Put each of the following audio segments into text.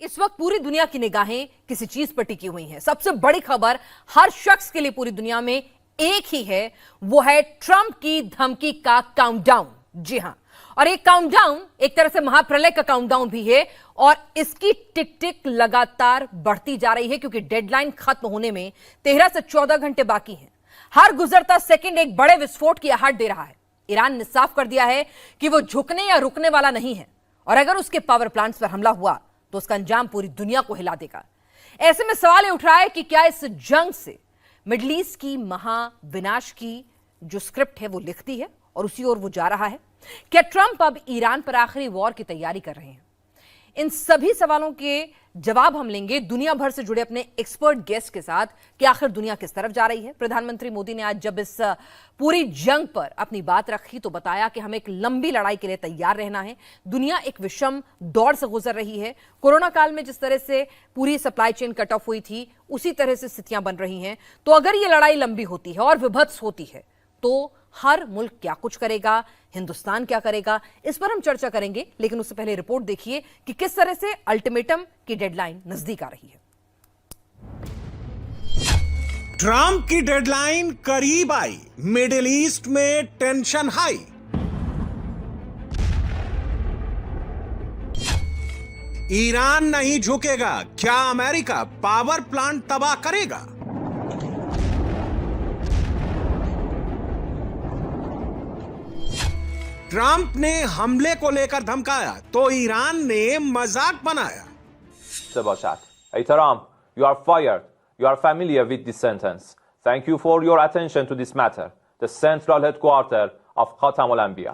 इस वक्त पूरी दुनिया की निगाहें किसी चीज पर टिकी हुई हैं। सबसे बड़ी खबर हर शख्स के लिए पूरी दुनिया में एक ही है, वो है ट्रंप की धमकी का काउंटडाउन। जी हां, और ये काउंटडाउन एक तरह से महाप्रलय का काउंटडाउन भी है और इसकी टिक टिक लगातार बढ़ती जा रही है क्योंकि डेडलाइन खत्म होने में 13 से 14 घंटे बाकी हैं। हर गुजरता सेकंड एक बड़े विस्फोट की आहट दे रहा है। ईरान ने साफ कर दिया है कि वो झुकने या रुकने वाला नहीं है और अगर उसके पावर प्लांट्स पर हमला हुआ तो उसका अंजाम पूरी दुनिया को हिला देगा। ऐसे में सवाल उठ रहा है कि क्या इस जंग से मिडिल ईस्ट की महाविनाश की जो स्क्रिप्ट है वो लिखती है और उसी ओर वो जा रहा है? क्या ट्रंप अब ईरान पर आखिरी वॉर की तैयारी कर रहे हैं? इन सभी सवालों के जवाब हम लेंगे दुनिया भर से जुड़े अपने एक्सपर्ट गेस्ट के साथ कि आखिर दुनिया किस तरफ जा रही है। प्रधानमंत्री मोदी ने आज जब इस पूरी जंग पर अपनी बात रखी तो बताया कि हमें एक लंबी लड़ाई के लिए तैयार रहना है। दुनिया एक विषम दौर से गुजर रही है। कोरोना काल में जिस तरह से पूरी सप्लाई चेन कट ऑफ हुई थी उसी तरह से स्थितियां बन रही हैं। तो अगर ये लड़ाई लंबी होती है और विभत्स होती है तो हर मुल्क क्या कुछ करेगा, हिंदुस्तान क्या करेगा, इस पर हम चर्चा करेंगे। लेकिन उससे पहले रिपोर्ट देखिए कि किस तरह से अल्टीमेटम की डेडलाइन नजदीक आ रही है। ट्रंप की डेडलाइन करीब आई, मिडिल ईस्ट में टेंशन हाई। ईरान नहीं झुकेगा, क्या अमेरिका पावर प्लांट तबाह करेगा? ट्रंप ने हमले को लेकर धमकाया तो ईरान ने मजाक बनाया। Ehtaram, you are fired. You are familiar with this sentence. Thank you for your attention to this matter. The central headquarters of Khatam al-Anbiya.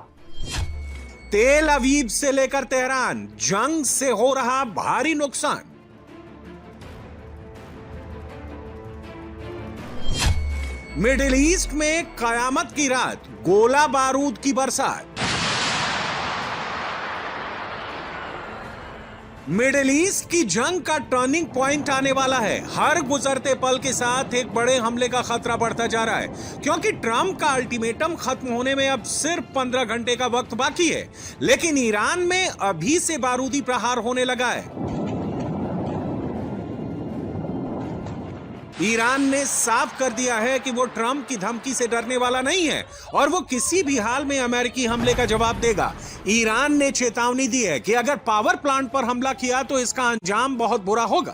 तेल अवीव से लेकर तेहरान, जंग से हो रहा भारी नुकसान। मिडिल ईस्ट में कयामत की रात, गोला बारूद की बरसात। मिडिल ईस्ट की जंग का टर्निंग पॉइंट आने वाला है। हर गुजरते पल के साथ एक बड़े हमले का खतरा बढ़ता जा रहा है क्योंकि ट्रंप का अल्टीमेटम खत्म होने में अब सिर्फ 15 घंटे का वक्त बाकी है। लेकिन ईरान में अभी से बारूदी प्रहार होने लगा है। ईरान ने साफ कर दिया है कि वो ट्रंप की धमकी से डरने वाला नहीं है और वो किसी भी हाल में अमेरिकी हमले का जवाब देगा। ईरान ने चेतावनी दी है कि अगर पावर प्लांट पर हमला किया तो इसका अंजाम बहुत बुरा होगा।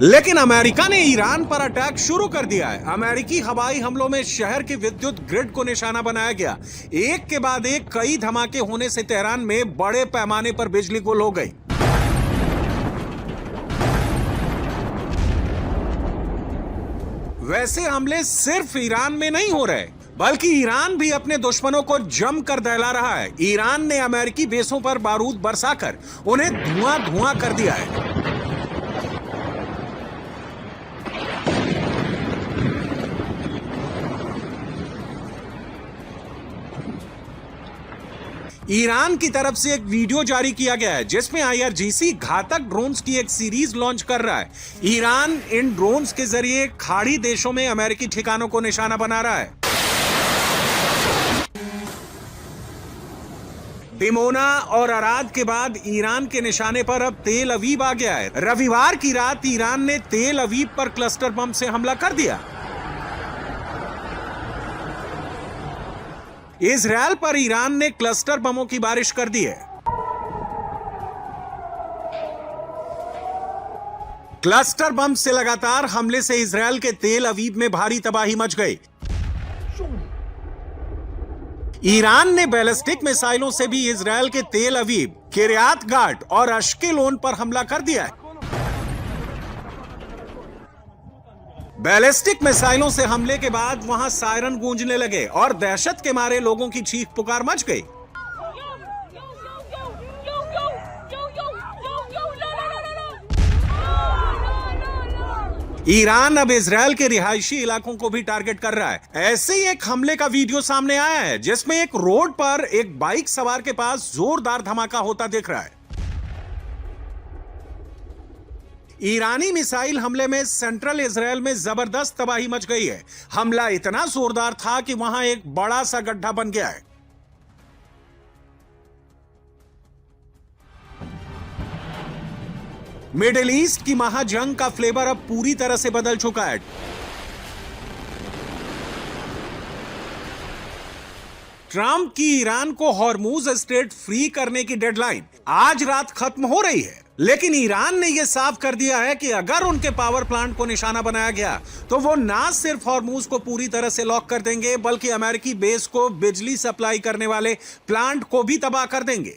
लेकिन अमेरिका ने ईरान पर अटैक शुरू कर दिया है। अमेरिकी हवाई हमलों में शहर के विद्युत ग्रिड को निशाना बनाया गया। एक के बाद एक कई धमाके होने से तेहरान में बड़े पैमाने पर बिजली गुल हो गई। वैसे हमले सिर्फ ईरान में नहीं हो रहे बल्कि ईरान भी अपने दुश्मनों को जमकर दहला रहा है। ईरान ने अमेरिकी बेसों पर बारूद बरसाकर उन्हें धुआं धुआं कर दिया है। ईरान की तरफ से एक वीडियो जारी किया गया है जिसमें IRGC घातक ड्रोन्स की एक सीरीज लॉन्च कर रहा है। ईरान इन ड्रोन्स के जरिए खाड़ी देशों में अमेरिकी ठिकानों को निशाना बना रहा है। दिमोना और अराद के बाद ईरान के निशाने पर अब तेल अवीव आ गया है। रविवार की रात ईरान ने तेल अवीव पर क्लस्टर बम से हमला कर दिया। इजरायल पर ईरान ने क्लस्टर बमों की बारिश कर दी है। क्लस्टर बम से लगातार हमले से इजरायल के तेल अवीव में भारी तबाही मच गई। ईरान ने बैलिस्टिक मिसाइलों से भी इजरायल के तेल अवीव, किरियात गाट और अश्केलोन पर हमला कर दिया है। बैलिस्टिक मिसाइलों से हमले के बाद वहां सायरन गूंजने लगे और दहशत के मारे लोगों की चीख पुकार मच गई। ईरान अब इजराइल के रिहायशी इलाकों को भी टारगेट कर रहा है। ऐसे ही एक हमले का वीडियो सामने आया है जिसमें एक रोड पर एक बाइक सवार के पास जोरदार धमाका होता दिख रहा है। ईरानी मिसाइल हमले में सेंट्रल इजराइल में जबरदस्त तबाही मच गई है। हमला इतना जोरदार था कि वहां एक बड़ा सा गड्ढा बन गया है। मिडिल ईस्ट की महाजंग का फ्लेवर अब पूरी तरह से बदल चुका है। ट्रंप की ईरान को हॉर्मूज स्ट्रेट फ्री करने की डेडलाइन आज रात खत्म हो रही है, लेकिन ईरान ने यह साफ कर दिया है कि अगर उनके पावर प्लांट को निशाना बनाया गया तो वो ना सिर्फ हॉर्मूज को पूरी तरह से लॉक कर देंगे बल्कि अमेरिकी बेस को बिजली सप्लाई करने वाले प्लांट को भी तबाह कर देंगे।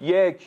1.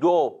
2.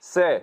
3.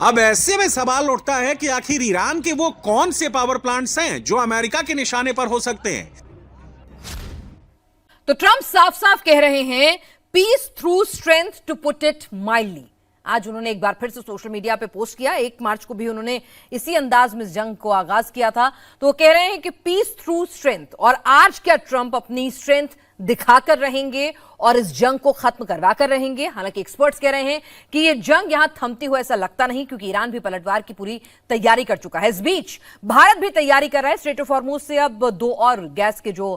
अब ऐसे में सवाल उठता है कि आखिर ईरान के वो कौन से पावर प्लांट्स हैं जो अमेरिका के निशाने पर हो सकते हैं। तो ट्रंप साफ साफ कह रहे हैं peace through strength to put it mildly. आज उन्होंने एक बार फिर से सोशल मीडिया पे पोस्ट किया। 1 मार्च को भी उन्होंने इसी अंदाज में इस जंग को आगाज किया था। तो वो कह रहे हैं कि पीस थ्रू स्ट्रेंथ, और आज क्या ट्रंप अपनी स्ट्रेंथ दिखाकर रहेंगे और इस जंग को खत्म करवा कर रहेंगे। हालांकि एक्सपर्ट्स कह रहे हैं कि यह जंग यहां थमती हुई ऐसा लगता नहीं, क्योंकि ईरान भी पलटवार की पूरी तैयारी कर चुका है। इस बीच भारत भी तैयारी कर रहा है। स्ट्रेट ऑफ हॉर्मूज से अब 2 और गैस के जो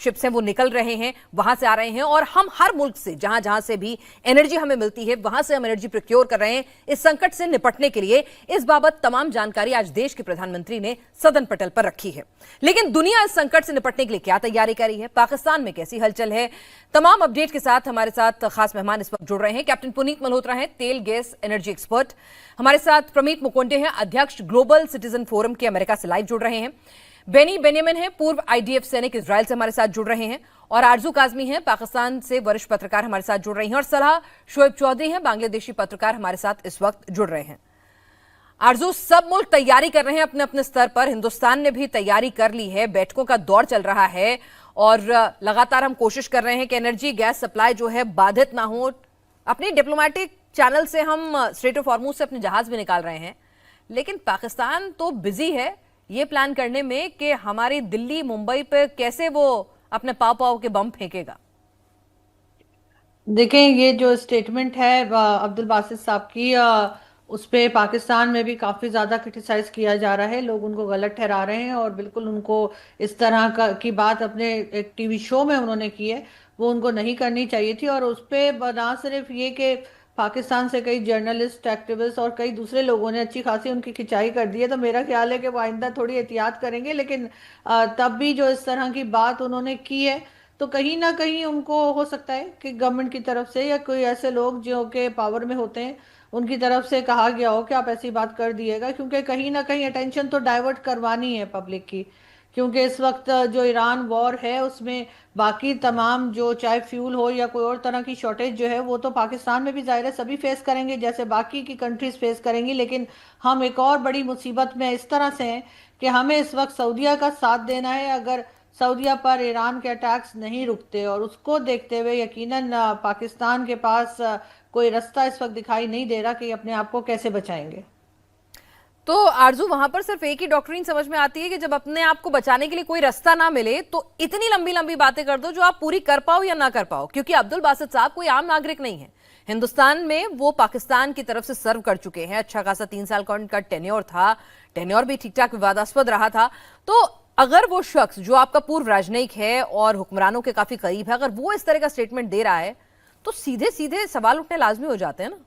शिप्स हैं वो निकल रहे हैं, वहां से आ रहे हैं, और हम हर मुल्क से जहां जहां से भी एनर्जी हमें मिलती है वहां से हम एनर्जी प्रोक्योर कर रहे हैं इस संकट से निपटने के लिए। इस बाबत तमाम जानकारी आज देश के प्रधानमंत्री ने सदन पटल पर रखी है। लेकिन दुनिया इस संकट से निपटने के लिए क्या तैयारी करी है, पाकिस्तान में कैसी हलचल है, तमाम अपडेट के साथ हमारे साथ खास मेहमान इस वक्त जुड़ रहे हैं। कैप्टन पुनीत मल्होत्रा हैं, तेल गैस एनर्जी एक्सपर्ट। हमारे साथ प्रमीत मुकुंडे हैं, अध्यक्ष ग्लोबल सिटीजन फोरम के अमेरिका से लाइव जुड़ रहे हैं। बेनी बेनियमिन हैं, पूर्व आईडीएफ सैनिक, इजराइल से हमारे साथ जुड़ रहे हैं। और आरजू काजमी हैं, पाकिस्तान से वरिष्ठ पत्रकार, हमारे साथ जुड़ रही हैं। और सलाह शोएब चौधरी हैं, बांग्लादेशी पत्रकार, हमारे साथ इस वक्त जुड़ रहे हैं। आरजू, सब मुल्क तैयारी कर रहे हैं अपने अपने स्तर पर। हिंदुस्तान ने भी तैयारी कर ली है, बैठकों का दौर चल रहा है और लगातार हम कोशिश कर रहे हैं कि एनर्जी गैस सप्लाई जो है बाधित ना हो। अपनी डिप्लोमेटिक चैनल से हम स्ट्रेट ऑफ हॉर्मूज से अपने जहाज भी निकाल रहे हैं, लेकिन पाकिस्तान तो बिजी है ये प्लान करने में कि हमारी दिल्ली मुंबई पे कैसे वो अपने पाव पाव के बम फेंकेगा। देखें, ये जो स्टेटमेंट है अब्दुल बासित साहब की, उस पर पाकिस्तान में भी काफ़ी ज़्यादा क्रिटिसाइज़ किया जा रहा है। लोग उनको गलत ठहरा रहे हैं और बिल्कुल उनको इस तरह की बात अपने एक टीवी शो में उन्होंने की है, वो उनको नहीं करनी चाहिए थी। और उस पर ना सिर्फ ये कि पाकिस्तान से कई जर्नलिस्ट, एक्टिविस्ट और कई दूसरे लोगों ने अच्छी खासी उनकी खिंचाई कर दी है, तो मेरा ख्याल है कि वो आइंदा थोड़ी एहतियात करेंगे। लेकिन तब भी जो इस तरह की बात उन्होंने की है, तो कहीं ना कहीं उनको हो सकता है कि गवर्नमेंट की तरफ से या कोई ऐसे लोग जो के पावर में होते हैं उनकी तरफ से कहा गया हो कि आप ऐसी बात कर दिएगा, क्योंकि कहीं ना कहीं अटेंशन तो डाइवर्ट करवानी है पब्लिक की। क्योंकि इस वक्त जो ईरान वॉर है उसमें बाकी तमाम जो चाहे फ्यूल हो या कोई और तरह की शॉर्टेज जो है वो तो पाकिस्तान में भी ज़ाहिर है सभी फेस करेंगे जैसे बाकी की कंट्रीज फेस करेंगी। लेकिन हम एक और बड़ी मुसीबत में इस तरह से हैं कि हमें इस वक्त सऊदीया का साथ देना है। अगर सऊदीया पर ईरान के अटैक्स नहीं रुकते और उसको देखते हुए यकीनन पाकिस्तान के पास कोई रास्ता इस वक्त दिखाई नहीं दे रहा कि अपने आप को कैसे बचाएंगे। तो आरजू, वहां पर सिर्फ एक ही डॉक्ट्रिन समझ में आती है कि जब अपने आप को बचाने के लिए कोई रास्ता ना मिले तो इतनी लंबी लंबी बातें कर दो जो आप पूरी कर पाओ या ना कर पाओ। क्योंकि अब्दुल बासित साहब कोई आम नागरिक नहीं है, हिंदुस्तान में वो पाकिस्तान की तरफ से सर्व कर चुके हैं। अच्छा खासा 3 साल का उनका टेन्योर था, टेन्योर भी ठीक ठाक विवादास्पद रहा था। तो अगर वो शख्स जो आपका पूर्व राजनयिक है और हुक्मरानों के काफी करीब है, अगर वो इस तरह का स्टेटमेंट दे रहा है तो सीधे सीधे सवाल उठने लाजमी हो जाते हैं ना।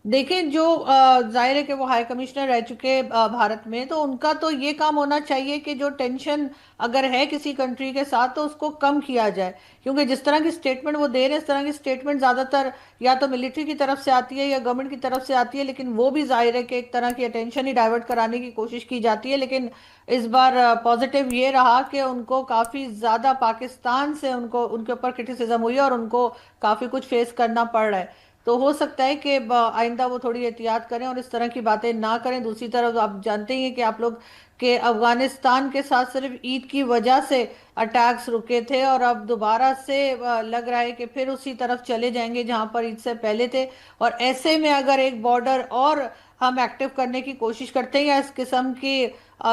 देखिए, जो जाहिर है कि वो हाई कमिश्नर रह चुके भारत में, तो उनका तो ये काम होना चाहिए कि जो टेंशन अगर है किसी कंट्री के साथ तो उसको कम किया जाए, क्योंकि जिस तरह की स्टेटमेंट वो दे रहे हैं, इस तरह की स्टेटमेंट ज़्यादातर या तो मिलिट्री की तरफ से आती है या गवर्नमेंट की तरफ से आती है, लेकिन वो भी जाहिर है कि एक तरह की अटेंशन ही डाइवर्ट कराने की कोशिश की जाती है। लेकिन इस बार पॉजिटिव ये रहा कि उनको काफ़ी ज़्यादा पाकिस्तान से उनको उनके ऊपर क्रिटिसिज्म हुई और उनको काफ़ी कुछ फेस करना पड़ रहा है। तो हो सकता है कि आइंदा वो थोड़ी एहतियात करें और इस तरह की बातें ना करें। दूसरी तरफ आप जानते ही हैं कि आप लोग के अफगानिस्तान के साथ सिर्फ ईद की वजह से अटैक्स रुके थे और अब दोबारा से लग रहा है कि फिर उसी तरफ चले जाएंगे जहां पर ईद से पहले थे। और ऐसे में अगर एक बॉर्डर और हम एक्टिव करने की कोशिश करते हैं या इस किस्म की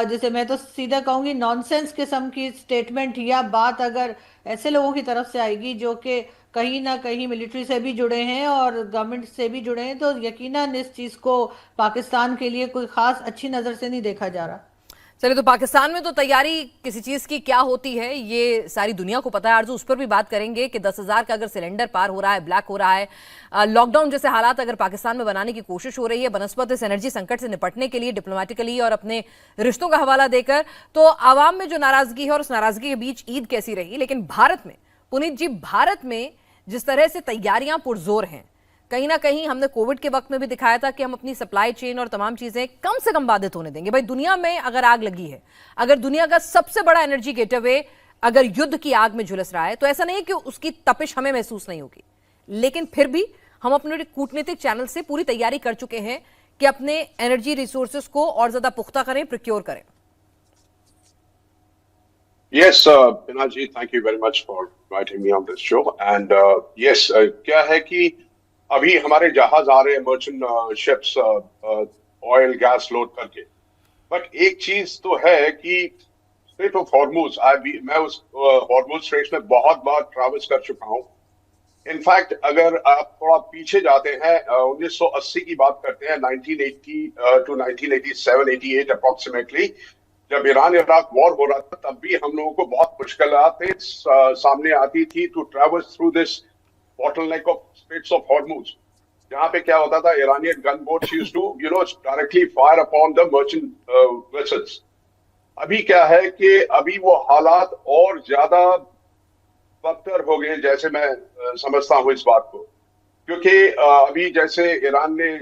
जैसे मैं तो सीधा कहूंगी नॉनसेंस किस्म की स्टेटमेंट या बात अगर ऐसे लोगों की तरफ से आएगी जो कि कहीं ना कहीं मिलिट्री से भी जुड़े हैं और गवर्नमेंट से भी जुड़े हैं, तो यकीनन इस चीज़ को पाकिस्तान के लिए कोई खास अच्छी नज़र से नहीं देखा जा रहा। चलिए, तो पाकिस्तान में तो तैयारी किसी चीज की क्या होती है ये सारी दुनिया को पता है। आरजू, उस पर भी बात करेंगे कि 10,000 का अगर सिलेंडर पार हो रहा है, ब्लैक हो रहा है, लॉकडाउन जैसे हालात अगर पाकिस्तान में बनाने की कोशिश हो रही है बनस्पत इस एनर्जी संकट से निपटने के लिए डिप्लोमेटिकली और अपने रिश्तों का हवाला देकर, तो आवाम में जो नाराजगी है और उस नाराजगी के बीच ईद कैसी रही। लेकिन भारत में पुनीत जी, भारत में जिस तरह से तैयारियां पुरजोर हैं, कहीं ना कहीं हमने कोविड के वक्त में भी दिखाया था कि हम अपनी सप्लाई चेन और तमाम चीजें कम से कम बाधित होने देंगे। भाई, दुनिया में अगर आग लगी है, अगर दुनिया का सबसे बड़ा एनर्जी गेटवे अगर युद्ध की आग में झुलस रहा है, तो ऐसा नहीं है कि उसकी तपिश हमें महसूस नहीं होगी। लेकिन फिर भी हम अपने कूटनीतिक चैनल से पूरी तैयारी कर चुके हैं कि अपने एनर्जी रिसोर्सेज को और ज्यादा पुख्ता करें, प्रोक्योर करें। Yes, Pinal ji, thank you very much for inviting me on this show. And yes, क्या है कि अभी हमारे जहाज आ रहे हैं, merchant ships, oil gas load करके। बट एक चीज तो है कि स्ट्रेट ऑफ हॉर्मुज, मैं उस हॉर्मुज स्ट्रेट में बहुत बार ट्रैवल्स कर चुका हूँ। इनफैक्ट अगर आप थोड़ा पीछे जाते हैं, 1980 की बात करते हैं, 1980 टू 1987-88 अप्रोक्सीमेटली, जब ईरान इराक वॉर हो रहा था, तब भी हम लोगों को बहुत मुश्किलातें सामने आती थी to travels through this bottleneck of Straits of Hormuz, जहाँ पे क्या होता था, Iranian gunboats used to directly fire upon the merchant vessels। अभी क्या है कि अभी वो हालात और ज्यादा बदतर हो गए, जैसे मैं समझता हूँ इस बात को, क्योंकि अभी जैसे ईरान ने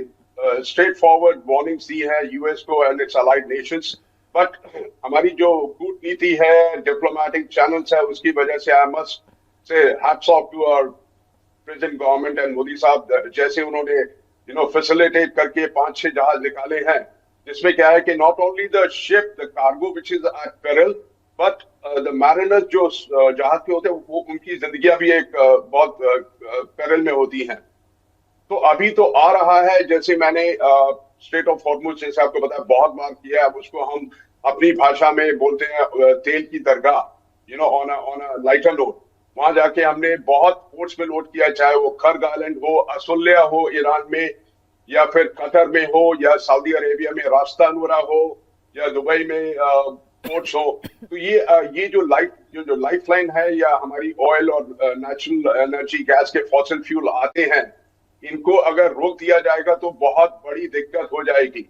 स्ट्रेट फॉरवर्ड वार्निंग्स दी है यूएस को and it's allied Nations, but हमारी जो कूटनीति है, डिप्लोमेटिक चैनल्स है, उसकी वजह से I must say hats off to our present government and Modi साहब, जैसे उन्होंने फैसिलिटेट करके 5-6 जहाज निकाले हैं, जिसमें क्या है कि not only the ship, the cargo which is at peril, but the mariners जो जहाज के होते हैं, वो उनकी जिंदगियां भी एक बहुत पेरिल में होती हैं। तो अभी तो आ रहा है, जैसे मैंने स्ट्रेट ऑफ हॉर्मुज जैसे आपको बताया बहुत बार किया है, अब उसको हम अपनी भाषा में बोलते हैं तेल की दरगाह, ऑन अ लाइटर नोट। वहां जाके हमने बहुत पोर्ट्स में लोड किया, चाहे वो खर्ग आइलैंड हो, असुल्लिया हो ईरान में, या फिर कतर में हो, या सऊदी अरेबिया में रास्ता नूरा हो, या दुबई में पोर्ट्स हो। तो ये जो लाइफ लाइन है, या हमारी ऑयल और नेचुरल एनर्जी गैस के फॉसिल फ्यूल आते हैं, इनको अगर रोक दिया जाएगा तो बहुत बड़ी दिक्कत हो जाएगी।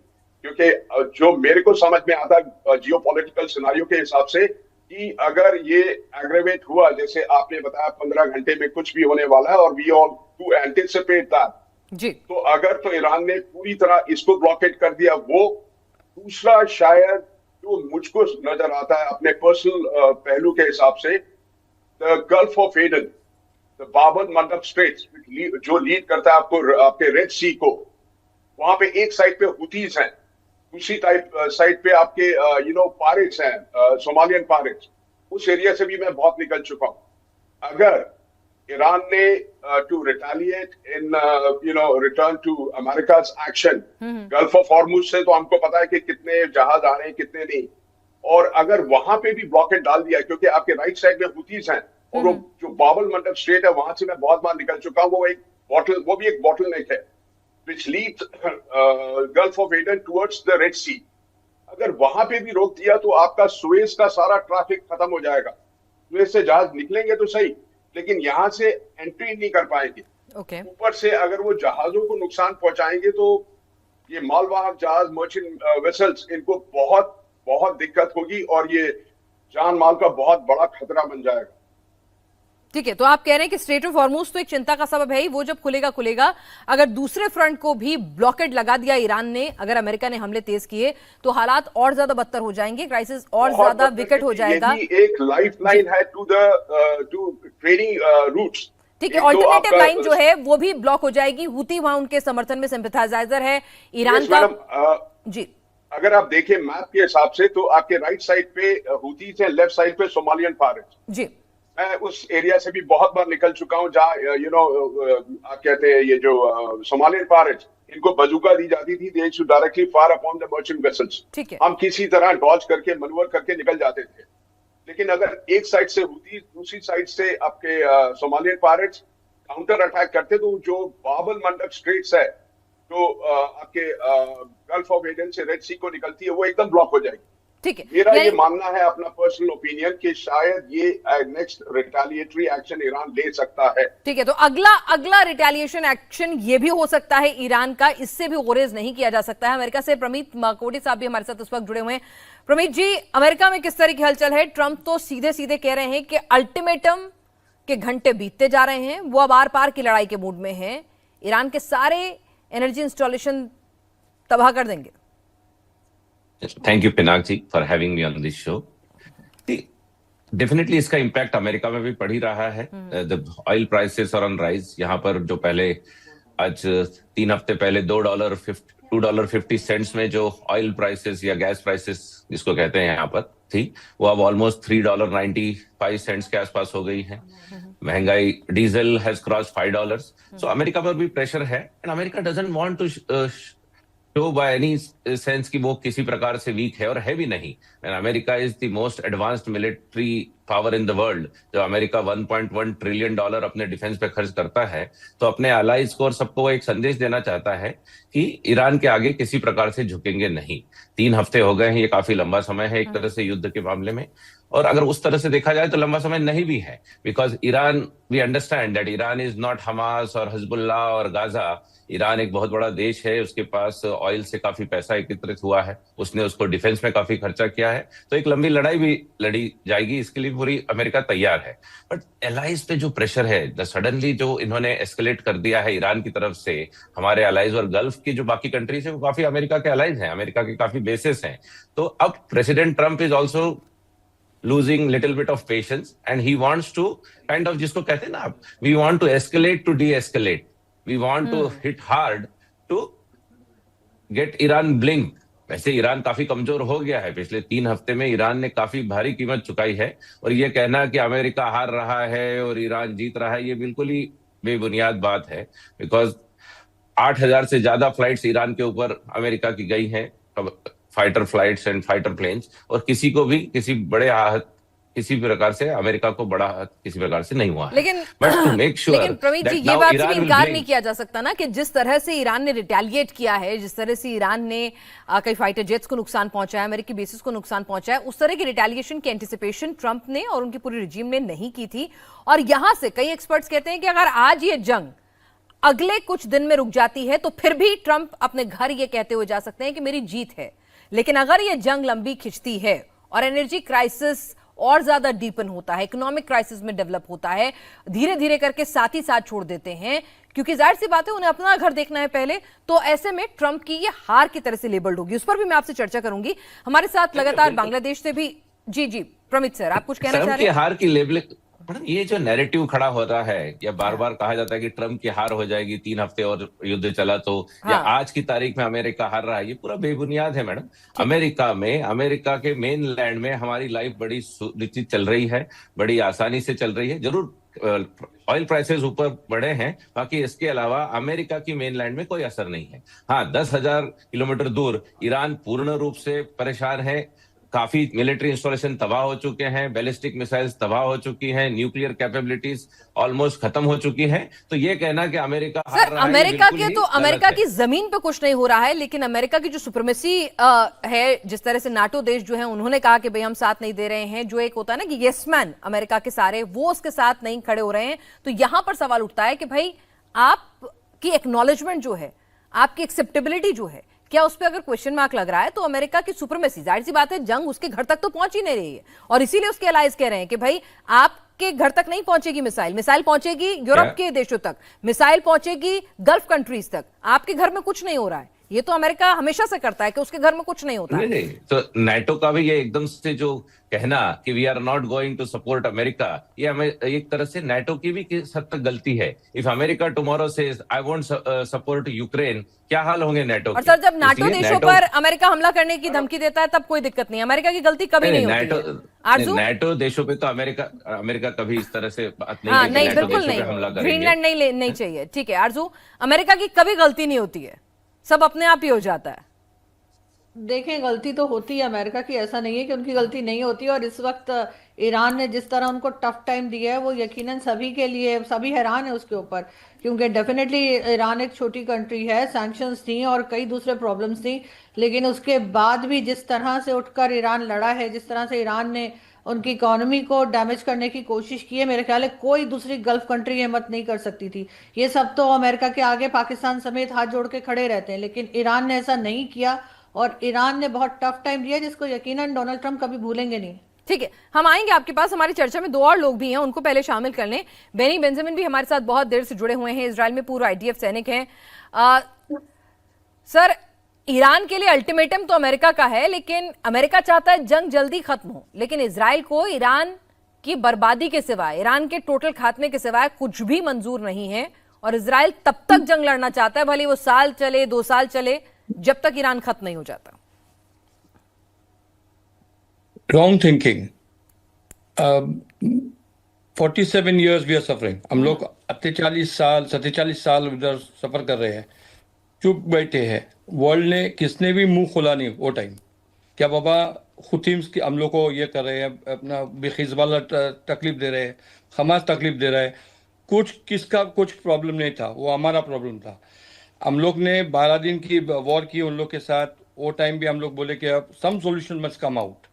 क्योंकि जो मेरे को समझ में आता जियो पॉलिटिकल सिनारियो के हिसाब से, कि अगर ये एग्रेवेट हुआ, जैसे आपने बताया 15 घंटे में कुछ भी होने वाला है, और we all to anticipate that जी, तो अगर तो ईरान ने पूरी तरह इसको ब्लॉकेट कर दिया, वो दूसरा शायद जो मुझको नजर आता है अपने पर्सनल पहलू के हिसाब से, the gulf of Aden, the बाबल मंडप स्ट्रेट्स, जो लीड करता है आपको आपके रेड सी को, वहां पे एक साइड पे हुतीज हैं, दूसरी साइड पे आपके पायरेट्स हैं, सोमालियन पायरेट्स। उस एरिया से भी मैं बहुत निकल चुका हूं। अगर ईरान ने to retaliate in return to America's action gulf of Hormuz से, तो हमको पता है कि कितने जहाज आ रहे हैं, कितने नहीं। और अगर वहां पे भी ब्लॉकेट डाल दिया, क्योंकि आपके राइट साइड में हुतीज हैं, और वो जो बाबल मंडप स्ट्रेट है, वहां से मैं बहुत बार निकल चुका हूं, वो भी एक बॉटलनेक है which leads Gulf of Aden towards the Red Sea। अगर वहां पे भी रोक दिया तो आपका सुएज का सारा ट्रैफिक खत्म हो जाएगा। सुएज से जहाज निकलेंगे तो सही, लेकिन यहाँ से एंट्री नहीं कर पाएंगे। ओके ऊपर से अगर वो जहाजों को नुकसान पहुंचाएंगे तो ये मालवाहक जहाज, मर्चेंट वेसल्स, इनको बहुत बहुत दिक्कत होगी और ये जान माल का बहुत बड़ा खतरा बन जाएगा। ठीक है, तो आप कह रहे हैं कि स्ट्रेट ऑफ हॉर्मुज तो एक चिंता का सबब है ही, वो जब खुलेगा खुलेगा। अगर दूसरे फ्रंट को भी ब्लॉकेड लगा दिया ईरान ने, अगर अमेरिका ने हमले तेज किए, तो हालात और ज्यादा बदतर हो जाएंगे, क्राइसिस और ज्यादा विकट हो जाएगा। एक लाइफलाइन है टू ट्रेडिंग रूट्स। ठीक है, ऑल्टरनेटिव लाइन जो है वो भी ब्लॉक हो जाएगी। हुती वहां उनके समर्थन में सिंपैथाइजर है ईरान का। जी, अगर आप देखें मैप के हिसाब से तो आपके राइट साइड पे हुती है, लेफ्ट साइड पे सोमालियन पायरेट्स। जी, मैं उस एरिया से भी बहुत बार निकल चुका हूं जहाँ आप कहते हैं ये जो सोमालियन पायरेट्स, इनको बजूका दी जाती थी, they should directly fire upon the merchant vessels. ठीक है, हम किसी तरह डॉज करके, मनूवर करके निकल जाते थे। लेकिन अगर एक साइड से हुती, दूसरी साइड से आपके सोमालियन पायरेट्स काउंटर अटैक करते तो जो बाब अल मंडब स्ट्रेट्स है जो आपके गल्फ ऑफ एडन से रेड सी को निकलती है, वो एकदम ब्लॉक हो जाएगी। ठीक है, मेरा ये मानना है, अपना पर्सनल ओपिनियन, कि शायद ये नेक्स्ट रिटेलिएटरी एक्शन ईरान ले सकता है। ठीक है, तो अगला रिटेलिएशन एक्शन ये भी हो सकता है ईरान का, इससे भी गुरेज नहीं किया जा सकता है। अमेरिका से प्रमीत माकोटी साहब भी हमारे साथ उस वक्त जुड़े हुए हैं। प्रमीत जी, अमेरिका में किस तरह की हलचल है? ट्रंप तो सीधे सीधे कह रहे हैं कि अल्टीमेटम के घंटे बीतते जा रहे हैं, वो अब आर पार की लड़ाई के मूड में हैं, ईरान के सारे एनर्जी इंस्टॉलेशन तबाह कर देंगे। Thank you Pinak ji for having me on this show. Definitely इसका इम्पैक्ट अमेरिका में भी पड़ ही रहा है। The oil prices are on rise. यहाँ पर जो पहले आज 3 हफ्ते पहले $2.50 में जो ऑयल प्राइसेस या गैस प्राइसेस जिसको कहते हैं यहाँ पर थी, वो अब ऑलमोस्ट $3.95 के आसपास हो गई है। महंगाई, diesel has cross $5। So America पर भी प्रेशर है and America doesn't want to show by any sense कि वो किसी प्रकार से वीक है, और है भी नहीं। America is the most advanced military power in the world. जब अमेरिका $1.1 ट्रिलियन अपने डिफेंस पे खर्च करता है, तो अपने अलाइज को और सबको एक संदेश देना चाहता है कि ईरान के आगे किसी प्रकार से झुकेंगे नहीं। 3 हफ्ते हो गए हैं, ये काफी लंबा समय है एक तरह से युद्ध के मामले में, और अगर उस तरह से देखा जाए तो लंबा समय नहीं भी है, because Iran, we understand that Iran is not Hamas और हिजबुल्लाह और गाजा। ईरान एक बहुत बड़ा देश है, उसके पास ऑयल से काफी पैसा एकत्रित हुआ है, उसने उसको डिफेंस में काफी खर्चा किया है, तो एक लंबी लड़ाई भी लड़ी जाएगी, इसके लिए पूरी अमेरिका तैयार है। बट एलाइज पे जो प्रेशर है, सडनली जो इन्होंने एस्केलेट कर दिया है ईरान की तरफ से, हमारे एलाइज और गल्फ की जो बाकी कंट्रीज है वो काफी अमेरिका के एलाइज हैं, अमेरिका के काफी बेसिस हैं। तो अब president Trump is also losing little bit of patience and he wants to kind of, जिसको कहते हैं ना आप, we want to escalate to de-escalate, we want to hit hard to get Iran blink। वैसे Iran काफी कमजोर हो गया है, पिछले 3 हफ्ते में ईरान ने काफी भारी कीमत चुकाई है, और ये कहना कि अमेरिका हार रहा है और ईरान जीत रहा है, ये बिल्कुल ही बेबुनियाद बात है। बिकॉज 8,000 से ज्यादा फ्लाइट्स ईरान के ऊपर अमेरिका की गई हैं, fighter flights and fighter planes, और किसी को भी किसी बड़े आहत, किसी प्रकार से अमेरिका को बड़ा आहत किसी प्रकार से नहीं हुआ है। लेकिन लेकिन प्रवीण जी, ये बात से भी इनकार नहीं किया जा सकता ना कि जिस तरह से ईरान ने रिटेलिएट किया है, जिस तरह से ईरान ने कई फाइटर जेट्स को नुकसान पहुंचाया, अमेरिकी बेसिस को नुकसान पहुंचाया, उस तरह की रिटेलिएशन की एंटिसिपेशन ट्रंप ने और उनकी पूरी रिजीम ने नहीं की थी। और यहां से कई एक्सपर्ट्स कहते हैं कि अगर आज ये जंग अगले कुछ दिन में रुक जाती है तो फिर भी ट्रंप अपने घर ये कहते हुए जा सकते हैं कि मेरी जीत है। लेकिन अगर ये जंग लंबी खिंचती है और एनर्जी क्राइसिस और ज्यादा डीपन होता है, इकोनॉमिक क्राइसिस में डेवलप होता है, धीरे धीरे करके साथ ही साथ छोड़ देते हैं, क्योंकि जाहिर सी बात है उन्हें अपना घर देखना है पहले, तो ऐसे में ट्रंप की ये हार की तरह से लेबल्ड होगी। उस पर भी मैं आपसे चर्चा करूंगी। हमारे साथ लगातार बांग्लादेश से भी जी प्रमित सर, आप कुछ कहना चाह रहे हैं? हार की लेबलिंग, ये जो नैरेटिव खड़ा हो रहा है, या बार बार कहा जाता है कि ट्रंप की हार हो जाएगी, 3 हफ्ते और युद्ध चला तो, या आज की तारीख में अमेरिका हार रहा है, ये पूरा बेबुनियाद है मैडम। अमेरिका के मेन लैंड में हमारी लाइफ बड़ी सुनिश्चित चल रही है, बड़ी आसानी से चल रही है। जरूर ऑयल प्राइसेस ऊपर बढ़े हैं, बाकी इसके अलावा अमेरिका की मेन लैंड में कोई असर नहीं है। हाँ, 10,000 किलोमीटर दूर ईरान पूर्ण रूप से परेशान है, काफी मिलिट्री इंस्टॉलेशन तबाह हो चुके हैं, बैलिस्टिक मिसाइल्स तबाह हो चुकी हैं, न्यूक्लियर कैपेबिलिटीज ऑलमोस्ट खत्म हो चुकी हैं। तो ये कहना कि अमेरिका हार सर रहा है, ये अमेरिका बिल्कुल के ही तो गलत अमेरिका है। की जमीन पे कुछ नहीं हो रहा है, लेकिन अमेरिका की जो सुप्रीमेसी है, जिस तरह से नाटो देश जो है उन्होंने कहा कि भाई हम साथ नहीं दे रहे हैं, जो एक होता है ना कि यस मैन अमेरिका के सारे, वो उसके साथ नहीं खड़े हो रहे हैं। तो यहां पर सवाल उठता है कि भाई आपकी एक्नॉलेजमेंट जो है, आपकी एक्सेप्टेबिलिटी जो है, क्या उस पर अगर क्वेश्चन मार्क लग रहा है तो अमेरिका की सुप्रीमेसी, जाहिर सी बात है जंग उसके घर तक तो पहुंच ही नहीं रही है, और इसीलिए उसके अलाइज कह रहे हैं कि भाई आपके घर तक नहीं पहुंचेगी मिसाइल, मिसाइल पहुंचेगी यूरोप के देशों तक, मिसाइल पहुंचेगी गल्फ कंट्रीज तक, आपके घर में कुछ नहीं हो रहा है। ये तो अमेरिका हमेशा से करता है कि उसके घर में कुछ नहीं होता है। नहीं, तो नाटो का भी ये एकदम से जो कहना कि we are not going to support America, ये हमें एक तरह से नाटो की भी किस हद तक गलती है। If America tomorrow says I won't support Ukraine, क्या हाल होंगे नाटो और के? सर जब नाटो इसलिए देशों पर अमेरिका हमला करने की धमकी देता है तब कोई दिक्कत नहीं, अमेरिका की गलती कभी नहीं होती है। आरजू? नाटो देशों पे तो अमेरिका कभी इस तरह से बात नहीं हाँ, की कि नहीं, नाटो बिल्कुल देशों पे हमला नहीं, करेंगे। ग्रीनलैंड नहीं चाहिए। ठीक है आरजू, अमेरिका की कभी गलती नहीं होती है, सब अपने आप ही हो जाता है। देखें, गलती तो होती है अमेरिका की, ऐसा नहीं है कि उनकी गलती नहीं होती। और इस वक्त ईरान ने जिस तरह उनको टफ टाइम दिया है, वो यकीनन सभी के लिए, सभी हैरान है उसके ऊपर, क्योंकि डेफिनेटली ईरान एक छोटी कंट्री है, सैंक्शंस थी और कई दूसरे प्रॉब्लम्स थी, लेकिन उसके बाद भी जिस तरह से उठकर ईरान लड़ा है, जिस तरह से ईरान ने उनकी इकोनॉमी को डैमेज करने की कोशिश की है, मेरे ख्याल है कोई दूसरी गल्फ कंट्री हिम्मत नहीं कर सकती थी। ये सब तो अमेरिका के आगे पाकिस्तान समेत हाथ जोड़ के खड़े रहते हैं, लेकिन ईरान ने ऐसा नहीं किया और ईरान ने बहुत टफ टाइम दिया, जिसको यकीनन डोनाल्ड ट्रंप कभी भूलेंगे नहीं। ठीक है, हम आएंगे आपके पास, हमारी चर्चा में दो और लोग भी हैं, उनको पहले शामिल कर लें। बेनी बेंजामिन भी हमारे साथ बहुत देर से जुड़े हुए हैं, इजराइल में पूर्व आईडीएफ सैनिक हैं। सर, ईरान के लिए अल्टीमेटम तो अमेरिका का है, लेकिन अमेरिका चाहता है जंग जल्दी खत्म हो, लेकिन इजराइल को ईरान की बर्बादी के सिवाय, ईरान के टोटल खात्मे के सिवाय कुछ भी मंजूर नहीं है, और इजराइल तब तक जंग लड़ना चाहता है, भले वो साल चले 2 साल चले, जब तक ईरान खत्म नहीं हो जाता। Wrong thinking. 47 years we are suffering. हम लोग 47 साल उधर सफर कर रहे हैं, चुप बैठे हैं। वर्ल्ड ने किसने भी मुंह खोला नहीं वो टाइम। क्या बाबा हुतीम्स की हम लोग को ये कर रहे हैं, अपना हिजबुल्लाह तकलीफ दे रहे हैं, हमास तकलीफ दे रहा है, किसका कुछ प्रॉब्लम नहीं था, वो हमारा प्रॉब्लम था। हम लोग ने 12 दिन की वॉर की उन लोग के साथ, वो टाइम भी हम लोग बोले कि अब some solution must come out,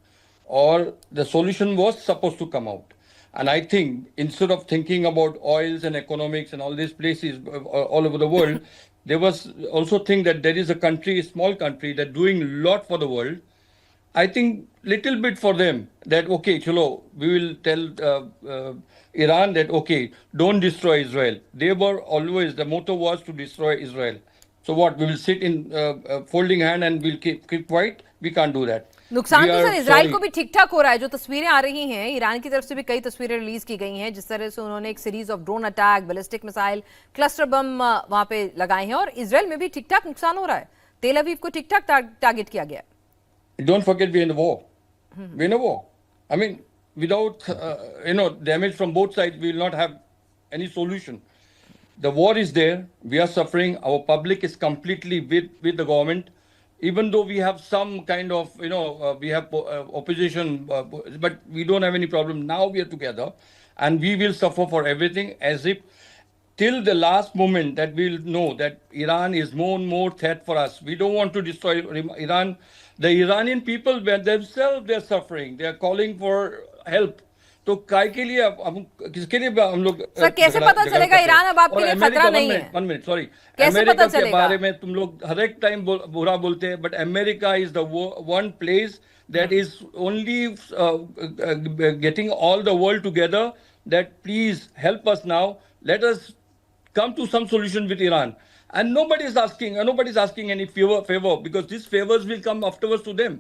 और the solution was suppose to come out. And I think instead of thinking about oils and economics and all these places all over the world, they was also think that there is a country, a small country, that doing a lot for the world. I think little bit for them that okay, chalo, we will tell Iran that okay, don't destroy Israel. They were always, the motto was to destroy Israel. So what? We will sit in folding hand and we'll keep quiet? We can't do that. नुकसान We तो are sir Israel sorry. को भी ठीक ठाक हो रहा है, जो तस्वीरें आ रही हैं, ईरान की तरफ से भी कई तस्वीरें रिलीज की गई हैं, जिस तरह से उन्होंने एक series of drone attack, ballistic missile, cluster bomb वहां पे लगाए हैं, और इजराइल में भी ठीक ठाक नुकसान हो रहा है। तेल अवीव को ठीक ठाक टारगेट किया गया है। Don't forget we're in a war. We're in a war. I mean, without damage from both sides, we will not have any solution. The war is there. We are suffering. Our public is completely with the government. Even though we have some kind of, we have opposition, but we don't have any problem. Now we are together, and we will suffer for everything as if till the last moment that we'll know that Iran is more and more threat for us. We don't want to destroy Iran. The Iranian people themselves, they're suffering. They're calling for help. तो काय के लिए हम किसके लिए हम लोग sir कैसे पता चलेगा ईरान अब आपके लिए खतरा नहीं है? 1 मिनट सॉरी, कैसे अमेरिका पता के चलेगा? बारे में तुम लोग हर एक टाइम बुरा बोलते हैं, but America is the one place that is only getting all the world together, that please help us now, let us come to some solution with Iran. And nobody's asking any favor, because these favors will come afterwards to them.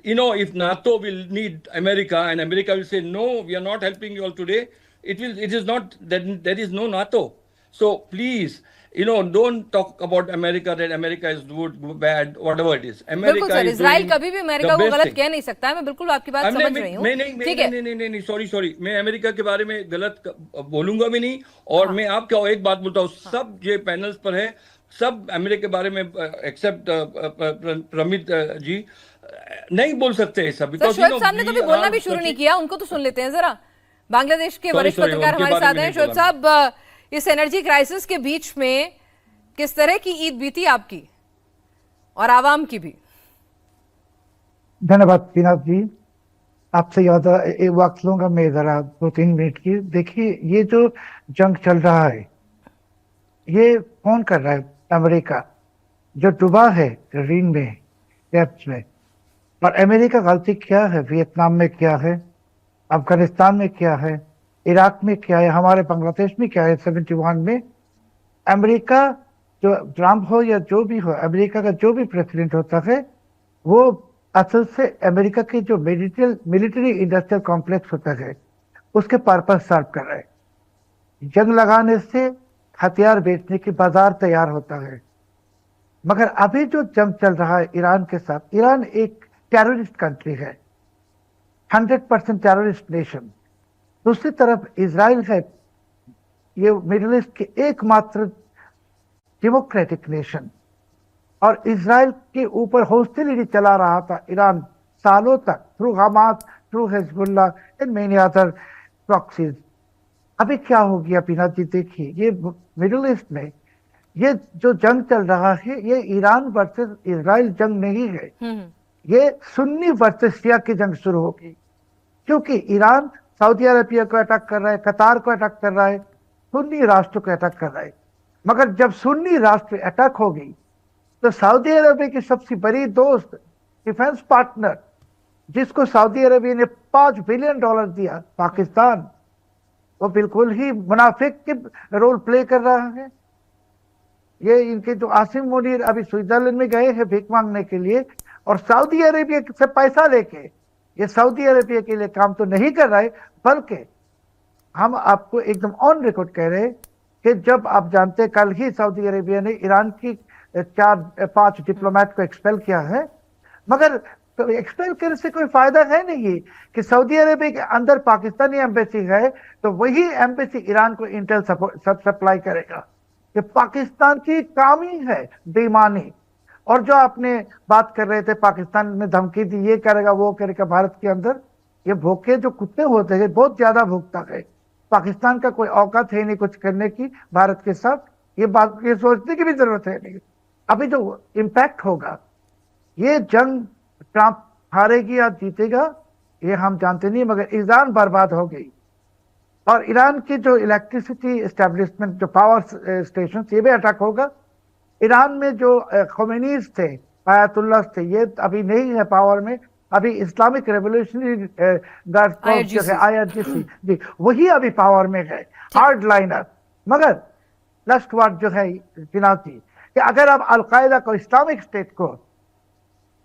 If NATO will need America and America will say, no, we are not helping you all today, it is not, that there is no NATO. So please, don't talk about America, that America is good, bad, whatever it is. बिल्कुल America sir, is Israel doing कभी भी America the को best गलत thing. कह नहीं सकता है, मैं बिल्कुल आपकी बात समझ रही हूँ। ठीक है, नहीं, सॉरी, मैं अमेरिका के बारे में गलत बोलूंगा भी नहीं। और मैं आपको एक बात बोलता हूँ, सब जो पैनल्स पर है, सब अमेरिका के बारे में एक्सेप्ट प्रमित जी, नहीं बोल सकते ऐसा, सर बिकॉज शोएब साहब ने तो भी बोलना भी शुरू नहीं किया, उनको तो सुन लेते हैं जरा। बांग्लादेश के वरिष्ठ पत्रकार उनके हमारे बारे साथ में हैं। नहीं शोएब बोला साहब, इस एनर्जी क्राइसिस के बीच में किस तरह की ईद बीती आपकी और आवाम की भी? धन्यवाद पीनाथ जी, आपसे ज्यादा एक वक्त लूंगा मैं जरा 2-3 मिनट की। देखिए, ये जो जंग चल रहा है ये कौन कर रहा है? अमेरिका, जो डूबा है रीन में, डेप्थ में। और अमेरिका गलती क्या है? वियतनाम में क्या है, अफगानिस्तान में क्या है, इराक में क्या है, हमारे बांग्लादेश में क्या है 71 में। अमेरिका, जो ट्रम्प हो या जो भी हो, अमेरिका का जो भी प्रेसिडेंट होता है वो असल से अमेरिका की जो मिलिट्री इंडस्ट्रियल कॉम्प्लेक्स होता है उसके पर्पस सर्व कर रहा है। जंग लगाने से हथियार बेचने की बाजार तैयार होता है। मगर अभी जो जंग चल रहा है ईरान के साथ, ईरान एक टेररिस्ट कंट्री है, 100% टेररिस्ट नेशन। दूसरी तरफ इजराइल है, ये मिडिल ईस्ट की एकमात्र डेमोक्रेटिक नेशन। और इजराइल के ऊपर हॉस्टिलिटी चला रहा था ईरान सालों तक, through Hamas, through Hezbollah and many other proxies. अभी क्या हो गया पीनाथ जी? देखिए, ये मिडिल ईस्ट में ये जो जंग चल रहा है ये ईरान वर्सेस इजराइल जंग नहीं है, ये सुन्नी वर्सेस शिया की जंग शुरू होगी। क्योंकि ईरान सऊदी अरबिया को अटैक कर रहा है, कतार को अटैक कर रहा है, सुन्नी राष्ट्र को अटैक कर रहा है। मगर जब सुन्नी राष्ट्र अटैक हो गई तो सऊदी अरबिया की सबसे बड़ी दोस्त, डिफेंस पार्टनर, जिसको सऊदी अरबिया ने $5 बिलियन दिया, पाकिस्तान, वो बिल्कुल ही मुनाफिक के रोल प्ले कर रहा है। ये इनके जो आसिम मुनीर अभी स्विट्जरलैंड में गए हैं भीख मांगने के लिए और सऊदी अरेबिया से पैसा लेके, ये सऊदी अरेबिया के लिए काम तो नहीं कर रहा है, बल्कि हम आपको एकदम ऑन रिकॉर्ड कह रहे हैं कि जब आप जानते हैं कल ही सऊदी अरेबिया ने ईरान की 4-5 डिप्लोमेट को एक्सपेल किया है। मगर तो एक्सपेल करने से कोई फायदा है नहीं कि सऊदी अरेबिया के अंदर पाकिस्तानी एम्बेसी है तो वही एम्बेसी ईरान को इंटेल सप्लाई करेगा। ये पाकिस्तान की काम ही है बेईमानी। और जो आपने बात कर रहे थे, पाकिस्तान ने धमकी दी, ये करेगा वो करेगा भारत के अंदर, ये भूखे जो कुत्ते होते हैं बहुत ज्यादा भूखता है। पाकिस्तान का कोई औकात है नहीं कुछ करने की भारत के साथ, ये बात ये सोचने की भी जरूरत है नहीं। अभी जो इम्पैक्ट होगा, ये जंग ट्रंप हारेगी या जीतेगा ये हम जानते नहीं, मगर ईरान बर्बाद हो गई। और ईरान की जो इलेक्ट्रिसिटी एस्टेब्लिशमेंट, जो पावर स्टेशन, ये भी अटैक होगा। ईरान में जो खोमेनीज थे, आयतुल्लाह थे, ये अभी नहीं है पावर में। अभी इस्लामिक रेवोल्यूशनरी गार्ड जो है IRGC जी, वही अभी पावर में है, हार्ड लाइनर। मगर लास्ट वर्ड जो है पीनाथ जी, कि अगर आप अलकायदा को, इस्लामिक स्टेट को,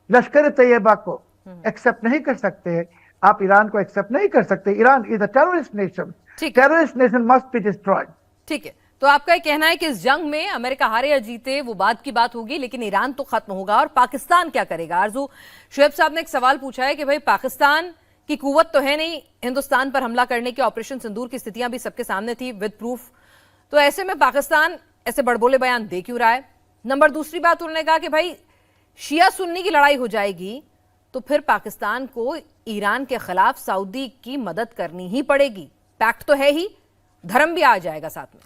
लश्कर तैयबा को एक्सेप्ट नहीं कर सकते, आप ईरान को एक्सेप्ट नहीं कर सकते। Iran is a terrorist nation, terrorist nation must be destroyed. ठीक है, तो आपका ये कहना है कि इस जंग में अमेरिका हारे या जीते वो बात की बात होगी, लेकिन ईरान तो खत्म होगा। और पाकिस्तान क्या करेगा? आरजू, शोएब साहब ने एक सवाल पूछा है कि भाई पाकिस्तान की कुव्वत तो है नहीं हिंदुस्तान पर हमला करने की, ऑपरेशन सिंदूर की स्थितियां भी सबके सामने थी विद प्रूफ, तो ऐसे में पाकिस्तान ऐसे बड़बोले बयान दे क्यों रहा है? नंबर दूसरी बात, उन्होंने कहा कि भाई शिया सुन्नी की लड़ाई हो जाएगी तो फिर पाकिस्तान को ईरान के खिलाफ सऊदी की मदद करनी ही पड़ेगी। पैक्ट तो है ही, धर्म भी आ जाएगा साथ में।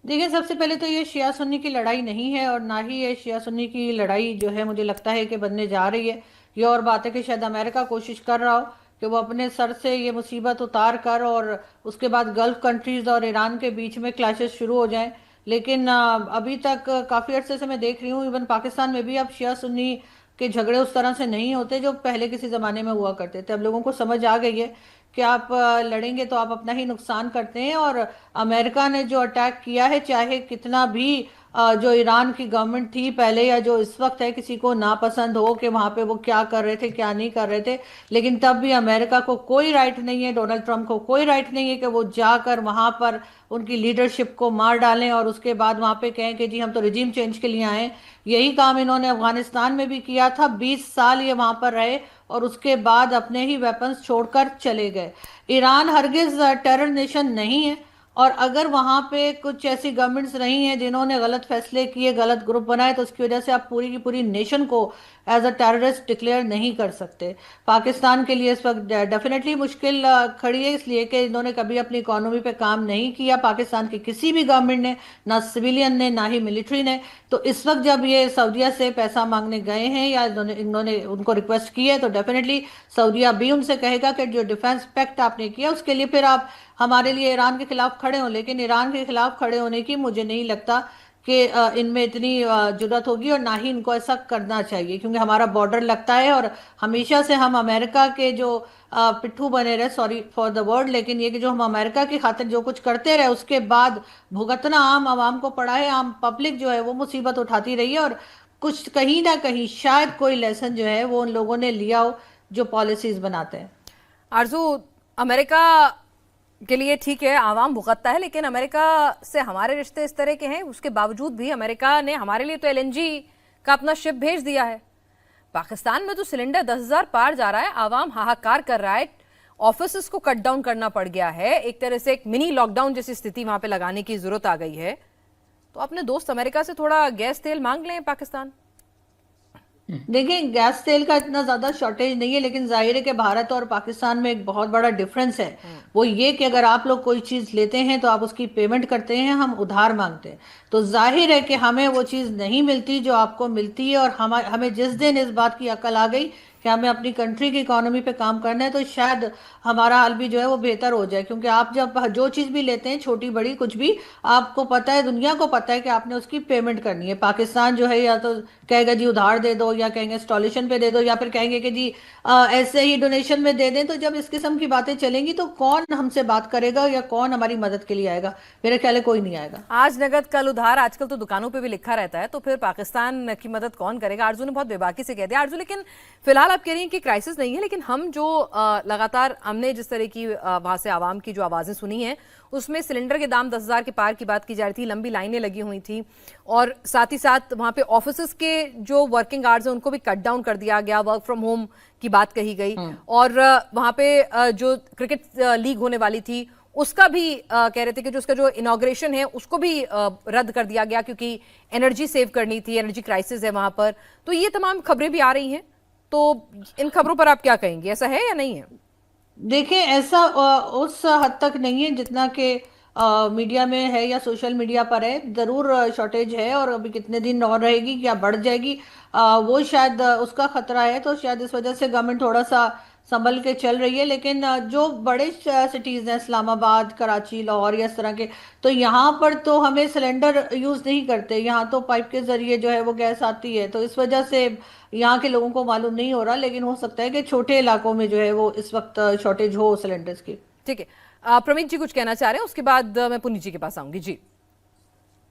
देखिए, सबसे पहले तो ये शिया सुन्नी की लड़ाई नहीं है और ना ही ये शिया सुन्नी की लड़ाई जो है मुझे लगता है कि बनने जा रही है। ये और बात है कि शायद अमेरिका कोशिश कर रहा हो कि वो अपने सर से ये मुसीबत उतार कर और उसके बाद गल्फ कंट्रीज और ईरान के बीच में क्लैशेस शुरू हो जाएं। लेकिन अभी तक काफ़ी अर्से से मैं देख रही हूँ, इवन पाकिस्तान में भी अब शिया सुन्नी के झगड़े उस तरह से नहीं होते जो पहले किसी ज़माने में हुआ करते थे। अब लोगों को समझ आ गई है कि आप लड़ेंगे तो आप अपना ही नुकसान करते हैं। और अमेरिका ने जो अटैक किया है, चाहे कितना भी जो ईरान की गवर्नमेंट थी पहले या जो इस वक्त है किसी को नापसंद हो कि वहाँ पे वो क्या कर रहे थे क्या नहीं कर रहे थे, लेकिन तब भी अमेरिका को कोई राइट नहीं है, डोनाल्ड ट्रंप को कोई राइट नहीं है कि वो जाकर वहाँ पर उनकी लीडरशिप को मार डालें और उसके बाद वहाँ पे कहें कि जी हम तो रिजीम चेंज के लिए आए। यही काम इन्होंने अफगानिस्तान में भी किया था, 20 साल ये वहाँ पर रहे और उसके बाद अपने ही वेपन्स छोड़कर चले गए। ईरान हरगिज टेरर नेशन नहीं है और अगर वहां पे कुछ ऐसी गवर्नमेंट्स रही हैं जिन्होंने गलत फैसले किए, गलत ग्रुप बनाए, तो उसकी वजह से आप पूरी की पूरी नेशन को एज अ टेररिस्ट डिक्लेयर नहीं कर सकते। पाकिस्तान के लिए इस वक्त डेफिनेटली मुश्किल खड़ी है, इसलिए कि इन्होंने कभी अपनी इकोनॉमी पे काम नहीं किया, पाकिस्तान की किसी भी गवर्नमेंट ने, ना सिविलियन ने ना ही मिलिट्री ने। तो इस वक्त जब ये सऊदीया से पैसा मांगने गए हैं या इन्होंने उनको रिक्वेस्ट की है, तो डेफिनेटली सऊदीया भी उनसे कहेगा कि जो डिफेंस पैक्ट आपने किया उसके लिए फिर आप हमारे लिए ईरान के खिलाफ खड़े हों। लेकिन ईरान के खिलाफ खड़े होने की मुझे नहीं लगता कि इनमें इतनी जुर्रत होगी, और ना ही इनको ऐसा करना चाहिए, क्योंकि हमारा बॉर्डर लगता है और हमेशा से हम अमेरिका के जो पिट्ठू बने रहे, सॉरी फॉर द वर्ड, लेकिन ये कि जो हम अमेरिका की खातिर जो कुछ करते रहे उसके बाद भुगतना आम आवाम को पड़ा है। आम पब्लिक जो है वो मुसीबत उठाती रही है, और कुछ कहीं ना कहीं शायद कोई लेसन जो है वो उन लोगों ने लिया हो जो पॉलिसीज बनाते हैं। आरजू, अमेरिका के लिए ठीक है आवाम भुगतता है, लेकिन अमेरिका से हमारे रिश्ते इस तरह के हैं, उसके बावजूद भी अमेरिका ने हमारे लिए तो एलएनजी का अपना शिप भेज दिया है। पाकिस्तान में तो सिलेंडर 10,000 पार जा रहा है, आवाम हाहाकार कर रहा है, ऑफिस को कट डाउन करना पड़ गया है, एक तरह से एक मिनी लॉकडाउन जैसी स्थिति वहां पे लगाने की जरूरत आ गई है। तो अपने दोस्त अमेरिका से थोड़ा गैस तेल मांग लें पाकिस्तान। देखिए, गैस तेल का इतना ज्यादा शॉर्टेज नहीं है, लेकिन जाहिर है कि भारत और पाकिस्तान में एक बहुत बड़ा डिफरेंस है। वो ये कि अगर आप लोग कोई चीज लेते हैं तो आप उसकी पेमेंट करते हैं, हम उधार मांगते हैं। तो जाहिर है कि हमें वो चीज नहीं मिलती जो आपको मिलती है, और हमें जिस दिन इस बात की अकल आ गई कि हमें अपनी कंट्री की इकोनॉमी पे काम करना है, तो शायद हमारा हाल भी जो है वो बेहतर हो जाए। क्योंकि आप जब जो चीज़ भी लेते हैं, छोटी बड़ी कुछ भी, आपको पता है, दुनिया को पता है कि आपने उसकी पेमेंट करनी है। पाकिस्तान जो है या तो कहेगा जी उधार दे दो, या कहेंगे इंस्टॉलेशन पे दे दो, या फिर कहेंगे कि जी ऐसे ही डोनेशन में दे दें। तो जब इस किस्म की बातें चलेंगी तो कौन हमसे बात करेगा या कौन हमारी मदद के लिए आएगा? मेरे ख्याल है कोई नहीं आएगा। आज नगद कल उधार, आजकल तो दुकानों पे भी लिखा रहता है, तो फिर पाकिस्तान की मदद कौन करेगा? आरजू ने बहुत बेबाकी से कह दिया। आरजू, लेकिन फिलहाल आप कह रही हैं कि क्राइसिस नहीं है, लेकिन हम जो लगातार हमने जिस तरह की वहां से आवाम की जो आवाजें सुनी हैं, उसमें सिलेंडर के दाम 10,000 के पार की बात की जा रही थी, लंबी लाइनें लगी हुई थी, और साथ ही साथ वहां पे ऑफिसेस के जो वर्किंग आवर्स हैं उनको भी कट डाउन कर दिया गया, वर्क फ्रॉम होम की बात कही गई, और वहां पे जो क्रिकेट लीग होने वाली थी उसका भी कह रहे थे कि जो उसका जो इनॉग्रेशन है उसको भी रद्द कर दिया गया, क्योंकि एनर्जी सेव करनी थी, एनर्जी क्राइसिस है वहां पर। तो ये तमाम खबरें भी आ रही हैं, तो इन खबरों पर आप क्या कहेंगे, ऐसा है या नहीं है? देखिए, ऐसा उस हद तक नहीं है जितना कि मीडिया में है या सोशल मीडिया पर है। जरूर शॉर्टेज है, और अभी कितने दिन और रहेगी, क्या बढ़ जाएगी, वो शायद उसका खतरा है। तो शायद इस वजह से गवर्नमेंट थोड़ा सा संभल के चल रही है। लेकिन जो बड़े सिटीज हैं, इस्लामाबाद, कराची, लाहौर, या इस तरह के, तो यहाँ पर तो हमें सिलेंडर यूज नहीं करते, यहाँ तो पाइप के जरिए जो है वो गैस आती है। तो इस वजह से यहाँ के लोगों को मालूम नहीं हो रहा, लेकिन हो सकता है कि छोटे इलाकों में जो है वो इस वक्त शॉर्टेज हो सिलेंडर्स की। ठीक है, प्रमीत जी कुछ कहना चाह रहे हैं, उसके बाद मैं पुनीत जी के पास आऊंगी। जी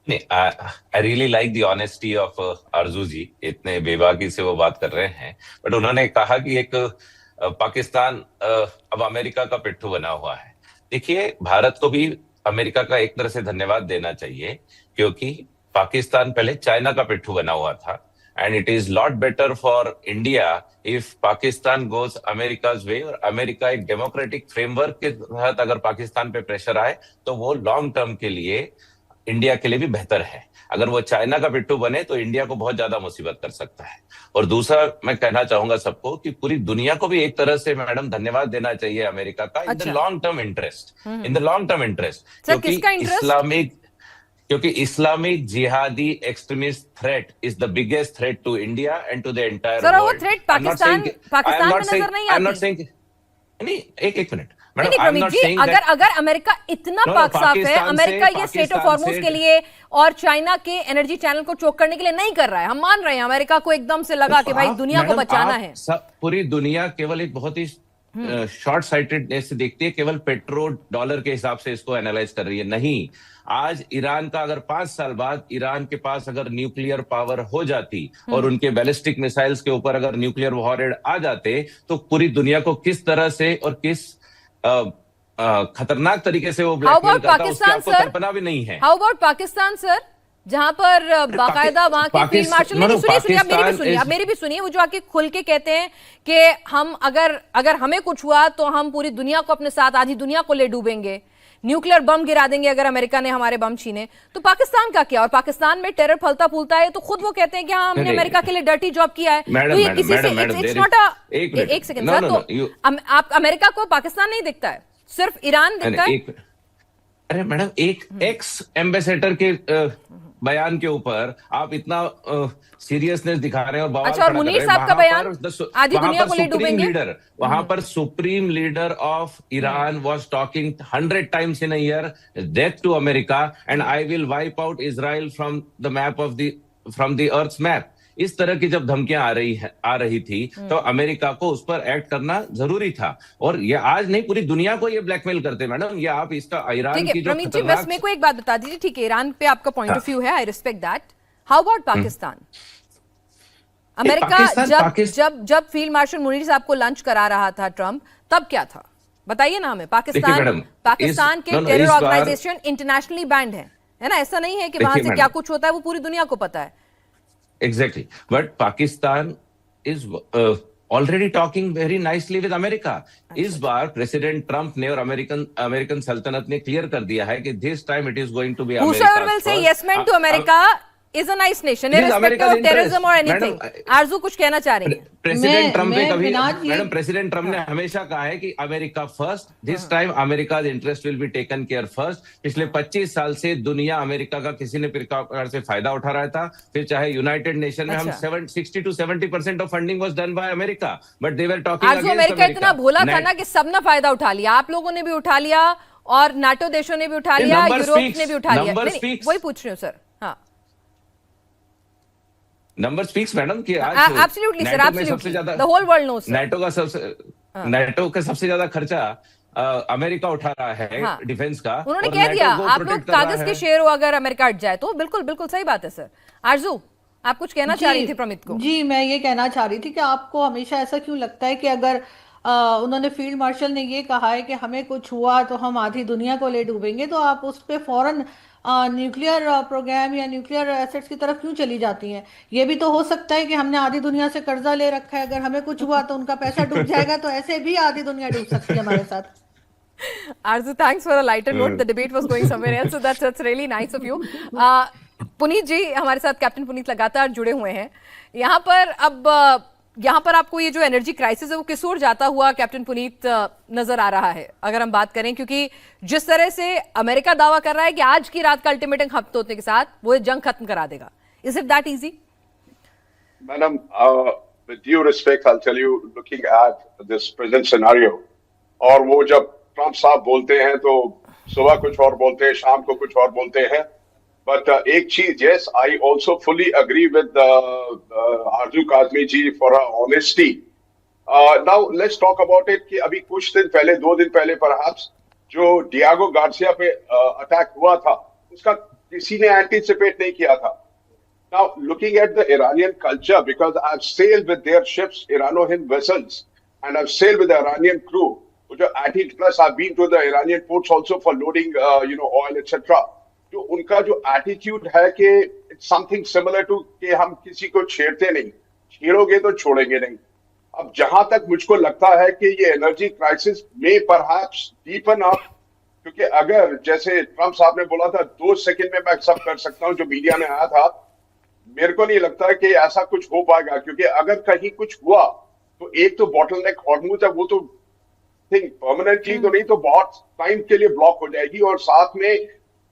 I really like the honesty of Arzoo ji, इतने बेबाकी से वो बात कर रहे हैं, बट उन्होंने कहा कि एक पाकिस्तान अब अमेरिका का पिट्ठू बना हुआ है। देखिए, भारत को भी अमेरिका का एक तरह से धन्यवाद देना चाहिए, क्योंकि पाकिस्तान पहले चाइना का पिट्ठू बना हुआ था, and it is lot better for India if Pakistan goes America's way, और अमेरिका एक डेमोक्रेटिक फ्रेमवर्क के तहत अगर पाकिस्तान पे प्रेशर आए तो वो लॉन्ग टर्म के लिए इंडिया के लिए भी बेहतर है। अगर वो चाइना का पिट्ठू बने तो इंडिया को बहुत ज्यादा मुसीबत कर सकता है। और दूसरा, मैं कहना चाहूंगा सबको कि पूरी दुनिया को भी एक तरह से मैडम धन्यवाद देना चाहिए अमेरिका का, in the long term interest, in the long term interest, क्योंकि Islamic jihadi extremist threat is the biggest threat to India and to the entire world. वो थ्रेट पाकिस्तान में नजर नहीं आती। नहीं, एक मिनट नहीं प्रमीत जी, अगर अमेरिका इतना पाक साफ है, अमेरिका ये स्टेट ऑफ हॉर्मुज के लिए और चाइना के एनर्जी चैनल को चोक करने के लिए नहीं कर रहा है, हम मान रहे हैं, अमेरिका को एकदम से लगा कि भाई दुनिया को बचाना है। पूरी दुनिया केवल एक बहुत ही शॉर्ट साइटेडनेस से देखती है, केवल पेट्रो डॉलर के हिसाब से इसको एनालाइज कर रही है। नहीं, आज ईरान का अगर 5 साल बाद ईरान के पास अगर न्यूक्लियर पावर हो जाती और उनके बैलिस्टिक मिसाइल्स के ऊपर अगर न्यूक्लियर वॉरहेड आ जाते, तो पूरी दुनिया को किस तरह से और किस खतरनाक तरीके से वो ब्लैकमेल करता, उसकी आपको कल्पना भी नहीं है। हाउ अबाउट पाकिस्तान सर, जहां पर बाकायदा वहां के फील्ड मार्शल, सुनिए आप मेरी भी सुनिए, वो जो आके खुल के कहते हैं कि हम अगर हमें कुछ हुआ तो हम पूरी दुनिया को अपने साथ, आधी दुनिया को ले डूबेंगे। न्यूक्लियर बम गिरा देंगे अगर अमेरिका ने हमारे बम छीने। तो पाकिस्तान का क्या? और पाकिस्तान में टेरर फलता फूलता है तो खुद वो कहते हैं कि हाँ हमने अमेरिका के लिए डर्टी जॉब किया है। तो ये किसी से इट्स नॉट अ एक सेकंड सर, तो आप अमेरिका को पाकिस्तान नहीं दिखता है, सिर्फ ईरान दिखता है? अरे मैडम, एक एक्स एम्बेसडर के बयान के ऊपर आप इतना सीरियसनेस दिखा रहे हैं और बवाल अच्छा, और खड़ा कर मुनीर रहे हैं। साहब का बयान आधी वहां दुनिया पर को ले डूबेंगे। वहां पर supreme leader of Iran was talking 100 times in a year, death to America and I will wipe out Israel from the map of the from the earth map. इस तरह की जब धमकियां आ रही थी तो अमेरिका को उस पर एक्ट करना जरूरी था। और ये आज नहीं, पूरी दुनिया को ये ब्लैकमेल करते हैं मैडम। ये आप इसका ईरान की जो प्रमीत जी, बस मेरे को एक बात बता दीजिए, ठीक है ईरान पे आपका पॉइंट ऑफ व्यू है, I respect that. How about Pakistan? America जब फील्ड मार्शल मुनीर साहब को लंच करा रहा था ट्रंप, तब क्या था बताइए ना हमें। पाकिस्तान के टेरर ऑर्गेनाइजेशन इंटरनेशनली बैंड है ना? ऐसा नहीं है कि वहां से क्या कुछ होता है वो पूरी दुनिया को पता है। Exactly, but Pakistan is already talking very nicely with America. इस बार प्रेसिडेंट ट्रंप ने और अमेरिकन सल्तनत ने क्लियर कर दिया है कि this time it is going to be America's Whosoever will say yes man to America is a nice nation, irrespective of terrorism or anything. आरजू कुछ कहना चाह रही है? प्रेसिडेंट ट्रंप ने कभी, मैडम प्रेसिडेंट ट्रंप ने हमेशा कहा है कि America first, this time America's interest will be taken care first. पिछले 25 साल से दुनिया अमेरिका का किसी न प्रकार से फायदा उठा रहा था। फिर चाहे यूनाइटेड नेशन में हम 60 to 70% of funding was done by America, but they were talking against America. इतना भोला था ना कि सबने फायदा उठा लिया, आप लोगों ने भी उठा लिया और नाटो देशों ने भी उठा लिया, यूरोप ने भी उठा लिया। वही पूछ रही हूँ सर। हाँ, नंबर स्पीक्स मैडम कि आज absolutely sir, absolutely the whole world knows. NATO का सबसे ज्यादा खर्चा अमेरिका उठा रहा है डिफेंस का। उन्होंने कह दिया आप लोग कागज के शेर हो अगर अमेरिका हट जाए तो। बिल्कुल बिल्कुल सही बात है सर। आरजू, आप कुछ कहना चाह रही थी प्रमित को? जी, मैं ये कहना चाह रही थी कि आपको हमेशा ऐसा क्यों लगता है कि अगर उन्होंने फील्ड मार्शल ने ये कहा है कि हमें कुछ हुआ तो हम आधी दुनिया को ले डूबेंगे, तो आप उस पर फौरन न्यूक्लियर प्रोग्राम या न्यूक्लियर एसेट्स की तरफ क्यों चली जाती हैं? ये भी तो हो सकता है कि हमने आधी दुनिया से कर्जा ले रखा है, अगर हमें कुछ हुआ तो उनका पैसा डूब जाएगा, तो ऐसे भी आधी दुनिया डूब सकती है हमारे साथ। Arzu, thanks for a lighter note. The debate was going somewhere else, so that's really nice of you. Puneet जी हमारे साथ, कैप्टन पुनीत लगातार जुड़े हुए हैं यहाँ पर। अब यहाँ पर आपको ये जो एनर्जी क्राइसिस है वो किस ओर जाता हुआ कैप्टन पुनीत नजर आ रहा है अगर हम बात करें? क्योंकि जिस तरह से अमेरिका दावा कर रहा है कि आज की रात का अल्टीमेटम खत्म होने के साथ वो जंग खत्म करा देगा, is it that easy? Madam, with due respect, I'll tell you, looking at this present scenario, और वो जब ट्रंप साहब बोलते हैं तो सुबह कुछ और बोलते हैं, शाम को कुछ और बोलते हैं। बट एक चीज, yes, I also fully agree with Aarzoo Kazmi ji for honesty. Now let's talk about it कि अभी कुछ दिन पहले, 2 दिन पहले perhaps, जो डियागो गार्सिया पे अटैक हुआ था, उसका किसी ने एंटीसिपेट नहीं किया था। Now, looking at the Iranian culture, because I've sailed with their ships, Irano-Hind vessels, and I've sailed with the Iranian crew, which are at it, plus I've been to the Iranian ports also for loading, oil, etc. जो उनका जो attitude है कि it's something similar to कि हम किसी को छेड़ते नहीं, छेड़ोगे तो छोड़ेंगे नहीं। अब जहां तक मुझको लगता है कि ये एनर्जी क्राइसिस में perhaps deepen up, क्योंकि अगर जैसे ट्रंप साहब ने बोला था 2 सेकंड में मैं सब कर सकता हूं, जो मीडिया में आया था, मेरे को नहीं लगता कि ऐसा कुछ हो पाएगा। क्योंकि अगर कहीं कुछ हुआ तो एक तो बॉटलनेक हॉर्मुज है, वो तो थिंग परमानेंटली तो नहीं, तो बहुत टाइम के लिए ब्लॉक हो जाएगी। और साथ में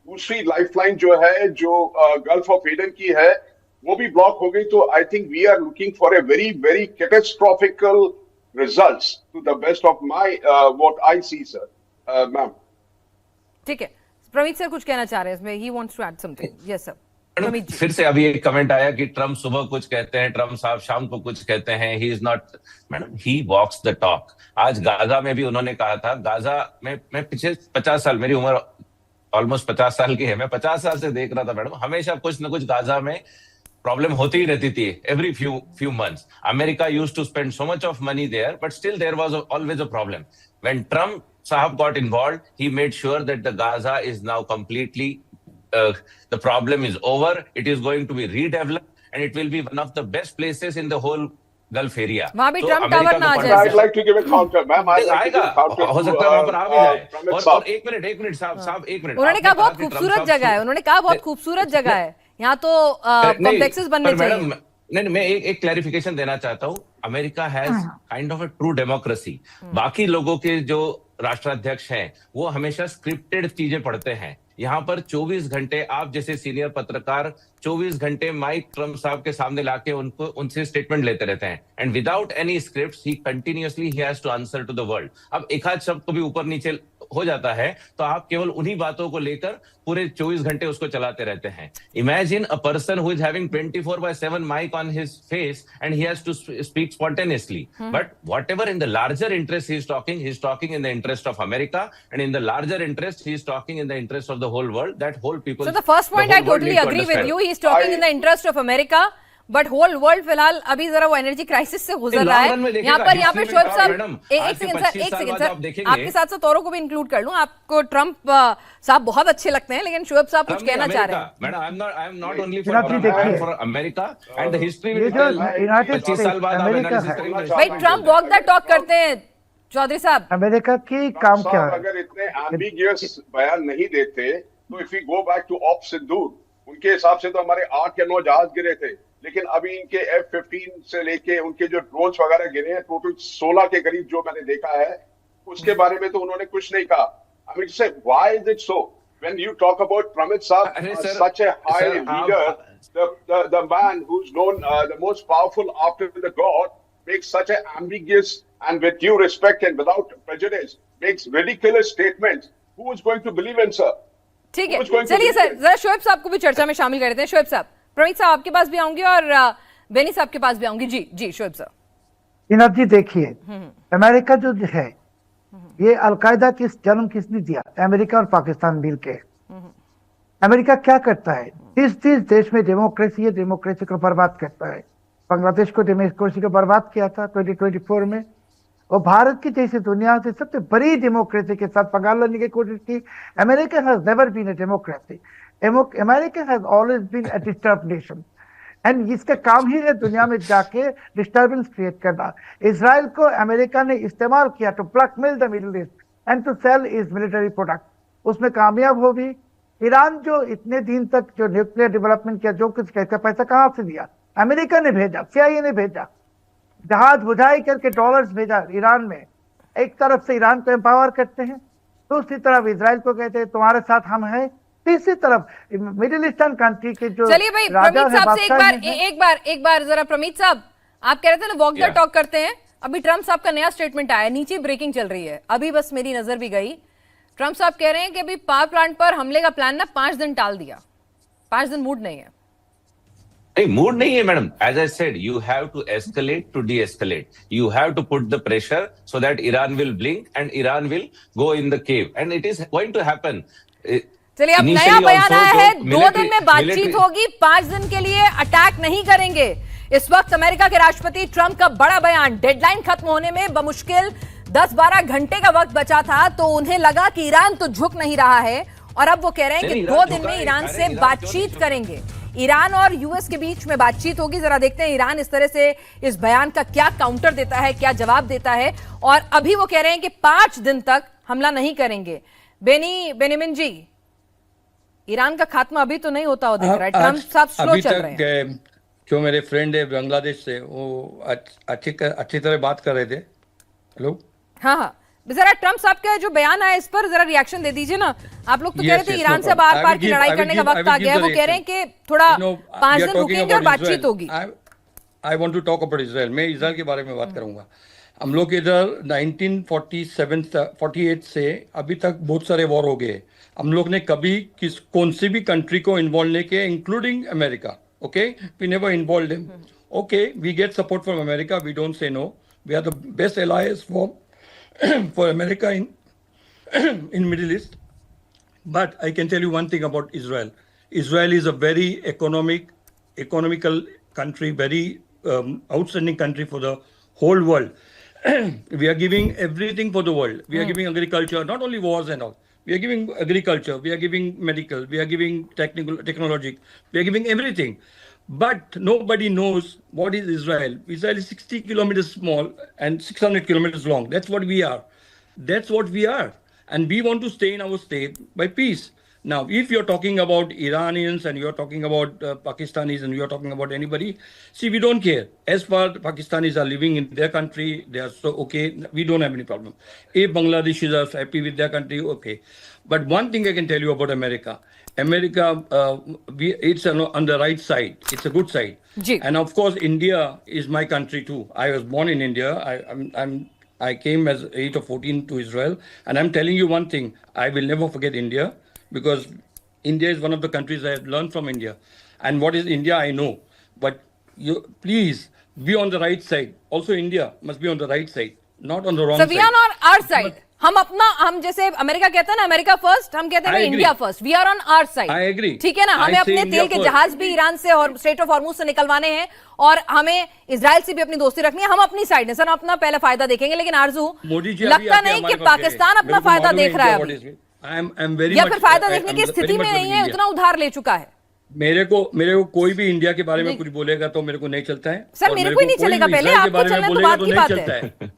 दूसरी लाइफलाइन जो है, जो गल्फ ऑफ एडन की है, वो भी ब्लॉक हो गई। तो I think we are looking for a very very catastrophical results to the best of my what I see sir. Ma'am, ठीक है, प्रमीत सर कुछ कहना चाह रहे हैं इसमें? He wants to add something. Yes sir. फिर से अभी एक कमेंट आया कि ट्रम्प सुबह कुछ कहते हैं, ट्रम्प साहब शाम को कुछ कहते हैं। He is not, madam, he walks the talk. आज गाजा में भी उन्होंने कहा था, गाजा में मैं पिछले 50 साल, मेरी उम्र ऑलमोस्ट 50 साल की है, मैं 50 साल से देख रहा था मैडम, हमेशा कुछ ना कुछ गाजा में प्रॉब्लम होती ही रहती थी। Every few months America used to spend so much of money there, but still there was always a problem. When Trump साहब got involved, he made sure that the Gaza is now completely the problem is over. It is going to be redeveloped and it will be one of the best places in the whole gulf area, वहाँ भी तो Trump America tower ना आ को जाए। पता I'd like to give a counter, ma'am. I'd like to आएगा, give a counter हो to, सकता है वहां पर आ भी जाए। Pramit और साहब. एक मिनट साहब, एक मिनट। उन्होंने आपने कहा बहुत कि ट्रम्प खूबसूरत साहब जगह है, उन्होंने कहा बहुत खूबसूरत जगह है, यहाँ तो नहीं, कॉम्प्लेक्सेस बनने पर मैडम, चाहिए। नहीं, मैं एक क्लैरिफिकेशन देना चाहता हूँ। America has kind of a true democracy. बाकी लोगों के जो राष्ट्राध्यक्ष हैं वो हमेशा स्क्रिप्टेड चीजें पढ़ते हैं। यहाँ पर 24 घंटे आप जैसे सीनियर पत्रकार 24 घंटे माइक ट्रम्प साहब के सामने लाके उनसे स्टेटमेंट लेते रहते हैं, and without any script he continuously he has to answer to the world. अब एक आध शब्द को भी ऊपर नीचे हो जाता है तो आप केवल उन्हीं बातों को लेकर पूरे 24 घंटे उसको चलाते रहते हैं। Imagine a person who is having 24/7 mic on his face and he has to speak spontaneously, but whatever in the larger interest he is talking in the interest of America, and in the larger interest he is talking in the interest of the whole world, that whole people. So the first point I totally agree with you, he is talking in the interest of America, but whole world फिलहाल अभी जरा वो energy crisis से गुजर रहा है। यहाँ पर शोएब साहब एक सेकंड सर, आपके साथ साथ औरों को भी इंक्लूड कर लूं। आपको ट्रम्प साहब बहुत अच्छे लगते हैं, लेकिन शोएब साहब कुछ कहना चाह रहे हैं। Madam, I am not only for America and the history will tell 25 साल बाद आप एनालिसिस करेंगे। भाई ट्रम्प वॉक द टॉक करते हैं चौधरी साहब। अमेरिका की काम क्या है? अगर इतने एम्बिगियस बयान नहीं देते तो if we go back to op Sindoor, उनके हिसाब से तो हमारे 8 या 9 जहाज गिरे थे, लेकिन अभी इनके F-15 से लेके उनके जो ड्रोन्स वगैरह गिरे हैं, टोटल 16 के करीब जो मैंने देखा है, उसके बारे में तो उन्होंने कुछ नहीं कहा। I mean, say, why is it so? When you talk about Pramit Saab, such a high leader, the man who's known the most powerful after the God, makes such an ambiguous and with due respect and without prejudice, makes ridiculous statements. Who is going to believe in, sir? ठीक है, चलिए sir, जरा शोएब साहब को भी चर्चा में शामिल कर देते हैं। शोएब साहब, प्रवीण साहब आपके पास भी आऊंगी और बेनी साहब के पास भी आऊंगी। जी शोएब साहब। इनाद जी देखिए, अमेरिका जो है ये अलकायदा जन्म किसने दिया? अमेरिका और पाकिस्तान मिलके। अमेरिका क्या करता है? जिस देश में डेमोक्रेसी है, डेमोक्रेसी को बर्बाद करता है। बांग्लादेश को डेमोक्रेसी को बर्बाद किया था 2024 में, और भारत की जैसे दुनिया से सबसे बड़ी डेमोक्रेसी के साथ पंगा लेने की कोशिश की। America has never been a democracy, America has always been a disturb nation, and इसका काम ही है दुनिया में जाके डिस्टर्बेंस क्रिएट करना। इजराइल को अमेरिका ने इस्तेमाल किया to blackmail the middle east and to sell is military product, उसमें कामयाब हो भी। ईरान जो इतने दिन तक जो न्यूक्लियर डेवलपमेंट किया, जो कुछ कहता, पैसा कहाँ से दिया? अमेरिका ने भेजा, CIA ने भेजा, जहाज बुझाई करके डॉलर्स भेजा ईरान में। एक तरफ से ईरान को एम्पावर करते हैं, दूसरी तरफ इजराइल को कहते हैं तुम्हारे साथ हम हैं, तीसरी तरफ मिडिल ईस्टर्न कंट्री के जो चलिए भाई प्रमीत साहब से एक बार जरा प्रमीत साहब, आप कह रहे थे ना वॉक द टॉक करते हैं। अभी ट्रम्प साहब का नया स्टेटमेंट आया, नीचे ब्रेकिंग चल रही है, अभी बस मेरी नजर भी गई। ट्रम्प साहब कह रहे हैं कि अभी पावर प्लांट पर हमले का प्लान ना 5 दिन टाल दिया। 5 दिन मूड नहीं है। नहीं, मूड नहीं है madam. As I said, you have to escalate to deescalate, you have to put the pressure so that Iran will blink and Iran will go in the cave, and it is going to happen. चलिए अब नया बयान आया है, 2 दिन में बातचीत होगी, 5 दिन के लिए अटैक नहीं करेंगे। इस वक्त अमेरिका के राष्ट्रपति ट्रंप का बड़ा बयान, डेडलाइन खत्म होने में बमुश्किल 10-12 घंटे का वक्त बचा था, तो उन्हें लगा कि ईरान तो झुक नहीं रहा है, और अब वो कह रहे हैं कि 2 दिन में ईरान से बातचीत करेंगे। ईरान और यूएस के बीच में बातचीत होगी। जरा देखते हैं ईरान इस तरह से इस बयान का क्या काउंटर देता है, क्या जवाब देता है। और अभी वो कह रहे हैं कि 5 दिन तक हमला नहीं करेंगे। बेनिमिन जी, ईरान का खात्मा अभी तो नहीं होता हो दिख रहा है, ट्रम्प साहब स्लो चल रहे हैं। जो मेरे फ्रेंड है बांग्लादेश से, वो अच्छी तरह बात कर रहे थे। हेलो, हाँ, जरा ट्रम्प साहब का जो बयान आया इस पर जरा रिएक्शन दे दीजिए ना। आप लोग तो कह रहे थे ईरान से बार बार की लड़ाई करने का वक्त आ गया है, वो कह रहे हैं कि थोड़ा 5 दिन रुकेंगे और बातचीत होगी। I want to talk about Israel. मैं इजराइल के बारे में बात करूंगा। हम लोग इधर 1947-48 से अभी तक बहुत सारे वॉर हो गए। हम लोग ने कभी कौन सी भी कंट्री को इन्वॉल्व नहीं किया, including America. Okay, we never involve him. Okay, we get support from America, we don't say no, we are the best alliance for America in Middle East. But I can tell you one thing about Israel. Israel is a very economical country, very outstanding country for the whole world. We are giving everything for the world. We are giving agriculture, not only wars and all. We are giving agriculture, we are giving medical, we are giving technology, we are giving everything. But nobody knows what is Israel. Israel is 60 kilometers small and 600 kilometers long. That's what we are. That's what we are. And we want to stay in our state by peace. Now, if you're talking about Iranians and you're talking about Pakistanis and you're talking about anybody, see, we don't care. As far as Pakistanis are living in their country, they are so okay. We don't have any problem. If Bangladeshis are happy with their country, okay. But one thing I can tell you about America, it's on the right side. It's a good side. Ji. And of course, India is my country too. I was born in India. I came as age of 14 to Israel. And I'm telling you one thing, I will never forget India, because India is one of the countries I have learned from India. And what is India, I know. But you please be on the right side. Also, India must be on the right side, not on the wrong So side. we are on our side. हम जैसे America कहते हैं ना, America first, हम कहते हैं India first. We are on our side. I agree. ठीक है ना. हमें I say अपने India तेल के first. जहाज भी ईरान से और स्ट्रेट ऑफ हॉर्मुज से निकलवाने हैं, और हमें इजराइल से भी अपनी दोस्ती रखनी है. हम अपनी साइड है सर, हम अपना पहले फायदा देखेंगे. लेकिन आरजू, मोदी जी लगता नहीं कि पाकिस्तान अपना फायदा देख रहा है अभी, या फिर फायदा देखने की स्थिति में नहीं है, उतना उधार ले चुका है. मेरे को कोई भी इंडिया के बारे में कुछ बोलेगा तो मेरे को नहीं चलता है. सर, मेरे को ही नहीं चलेगा. पहले आपको चलना तो बात की बात है.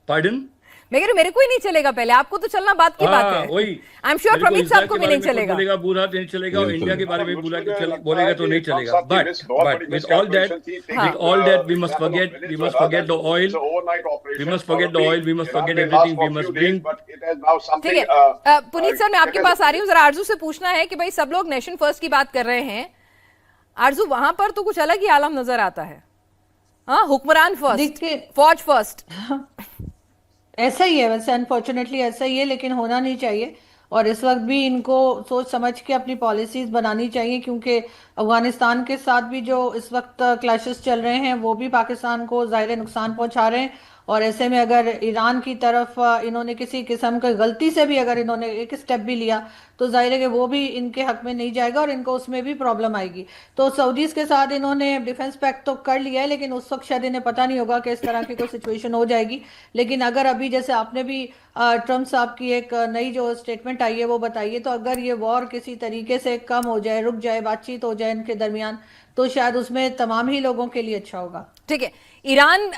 पार्डन, मैं कह रही, मेरे को ही नहीं चलेगा. पहले आपको तो चलना बात की बात है. आई एम श्योर प्रमीत साहब को भी नहीं चलेगा. बुरा नहीं चलेगा, और इंडिया के बारे में बोलेगा तो नहीं चलेगा. But with all that we must forget the oil, we must forget everything. We must bring. ठीक है पुनीत सर, मैं आपके पास आ रही हूँ. जरा आरजू से पूछना है कि भाई सब लोग नेशन फर्स्ट की बात कर रहे हैं. आरजू, वहां पर तो कुछ अलग ही आलम नजर आता है. हाँ, हुक्मरान फर्स्ट, फौज फर्स्ट. ऐसा ही है वैसे, अनफॉर्चुनेटली ऐसा ही है, लेकिन होना नहीं चाहिए. और इस वक्त भी इनको सोच समझ के अपनी पॉलिसीज बनानी चाहिए, क्योंकि अफगानिस्तान के साथ भी जो इस वक्त क्लैशेस चल रहे हैं वो भी पाकिस्तान को ज़ाहिर नुकसान पहुंचा रहे हैं. और ऐसे में अगर ईरान की तरफ इन्होंने किसी किस्म की गलती से भी अगर इन्होंने एक स्टेप भी लिया तो जाहिर है कि वो भी इनके हक में नहीं जाएगा और इनको उसमें भी प्रॉब्लम आएगी. तो सऊदीज के साथ इन्होंने डिफेंस पैक्ट तो कर लिया है, लेकिन उस वक्त शायद इन्हें पता नहीं होगा कि इस तरह की कोई सिचुएशन हो जाएगी. लेकिन अगर अभी जैसे आपने भी ट्रम्प साहब की एक नई जो स्टेटमेंट आई है वो बताइए, तो अगर ये वॉर किसी तरीके से कम हो जाए, रुक जाए, बातचीत हो जाए इनके दरमियान, तो शायद उसमें तमाम ही लोगों के लिए अच्छा होगा. ठीक है, ईरान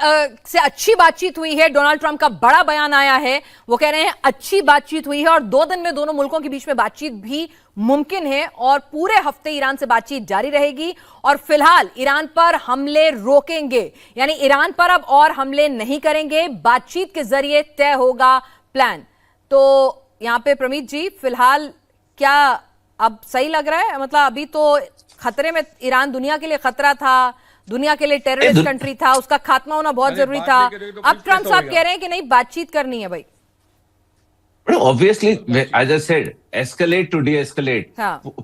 से अच्छी बातचीत हुई है. डोनाल्ड ट्रंप का बड़ा बयान आया है. वो कह रहे हैं अच्छी बातचीत हुई है और 2 दिन में दोनों मुल्कों के बीच में बातचीत भी मुमकिन है, और पूरे हफ्ते ईरान से बातचीत जारी रहेगी. और फिलहाल ईरान पर हमले रोकेंगे, यानी ईरान पर अब और हमले नहीं करेंगे. बातचीत के जरिए तय होगा प्लान. तो यहां पे प्रमीत जी, फिलहाल क्या अब सही लग रहा है? मतलब अभी तो खतरे में ईरान दुनिया के लिए खतरा था, दुनिया के लिए टेररिस्ट कंट्री था, उसका खात्मा होना बहुत जरूरी था. अब ट्रम्प साहब कह रहे हैं कि नहीं, बातचीत करनी है भाई. Obviously, as I said, escalate to de-escalate.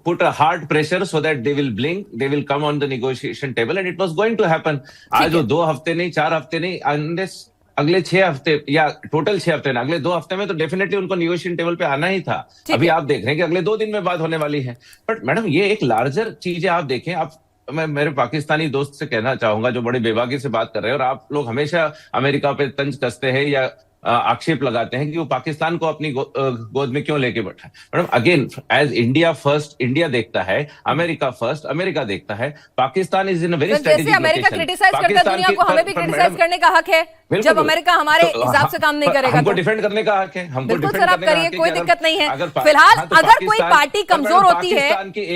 Put a hard pressure so that they will blink, they will come on the negotiation table, and it was going to happen. आज वो 2 हफ्ते नहीं, 4 हफ्ते नहीं, unless अगले 6 हफ्ते या टोटल 6 हफ्ते ना, अगले 2 हफ्ते में तो डेफिनेटली उनको नेगोशिएशन टेबल पे आना ही था. अभी आप देख रहे हैं कि अगले 2 दिन में बात होने वाली है. बट मैडम, ये एक लार्जर चीज है. आप देखें, आप मैं मेरे पाकिस्तानी दोस्त से कहना चाहूंगा जो बड़ी बेबाकी से बात कर रहे हैं, और आप लोग हमेशा अमेरिका पे तंज कसते हैं या आक्षेप लगाते हैं कि वो पाकिस्तान को अपनी गोद में क्यों लेके बैठा है. Madam, again, as India first, India देखता है, अमेरिका फर्स्ट, अमेरिका देखता है. Pakistan is in a very strategic location. America criticise करता है दुनिया को, हमें भी क्रिटिसाइज करने का हक है. जब अमेरिका हमारे हिसाब से काम नहीं करेगा, हमको डिफेंड करने का हक है. हमको बिल्कुल सर, आप करिए, कोई दिक्कत नहीं है. फिलहाल अगर कोई पार्टी कमजोर होती है,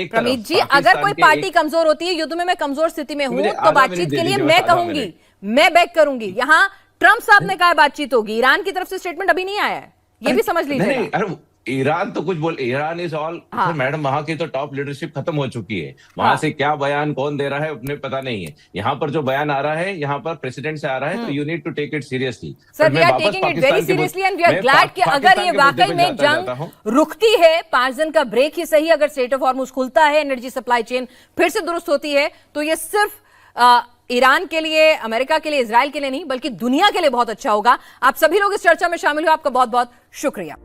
प्रमीत जी, अगर कोई पार्टी कमजोर होती है, युद्ध में मैं कमजोर स्थिति में हूं, तो बातचीत के लिए मैं कहूंगी, मैं बैक करूंगी. यहाँ ट्रम्प साहब ने कहा बातचीत होगी. ईरान की तरफ से स्टेटमेंट अभी नहीं आया है, ये भी समझ लीजिए. अरे ईरान तो कुछ बोल, ईरान इज ऑल. मैडम, वहां की तो टॉप लीडरशिप खत्म हो चुकी है. वहां से क्या बयान कौन दे रहा है अपने पता नहीं है. यहाँ पर जो बयान आ रहा है, यहाँ पर प्रेसिडेंट से आ रहा है, तो you need to take it seriously. Sir, we are taking it very seriously and we are glad कि अगर ये वाकई में जंग रुकती है, 5 दिन का ब्रेक ही सही, अगर स्ट्रेट ऑफ हॉर्मुज खुलता है, एनर्जी सप्लाई चेन फिर से दुरुस्त होती है, तो ये सिर्फ ईरान के लिए, अमेरिका के लिए, इजराइल के लिए नहीं, बल्कि दुनिया के लिए बहुत अच्छा होगा. आप सभी लोग इस चर्चा में शामिल हुए, आपका बहुत बहुत शुक्रिया.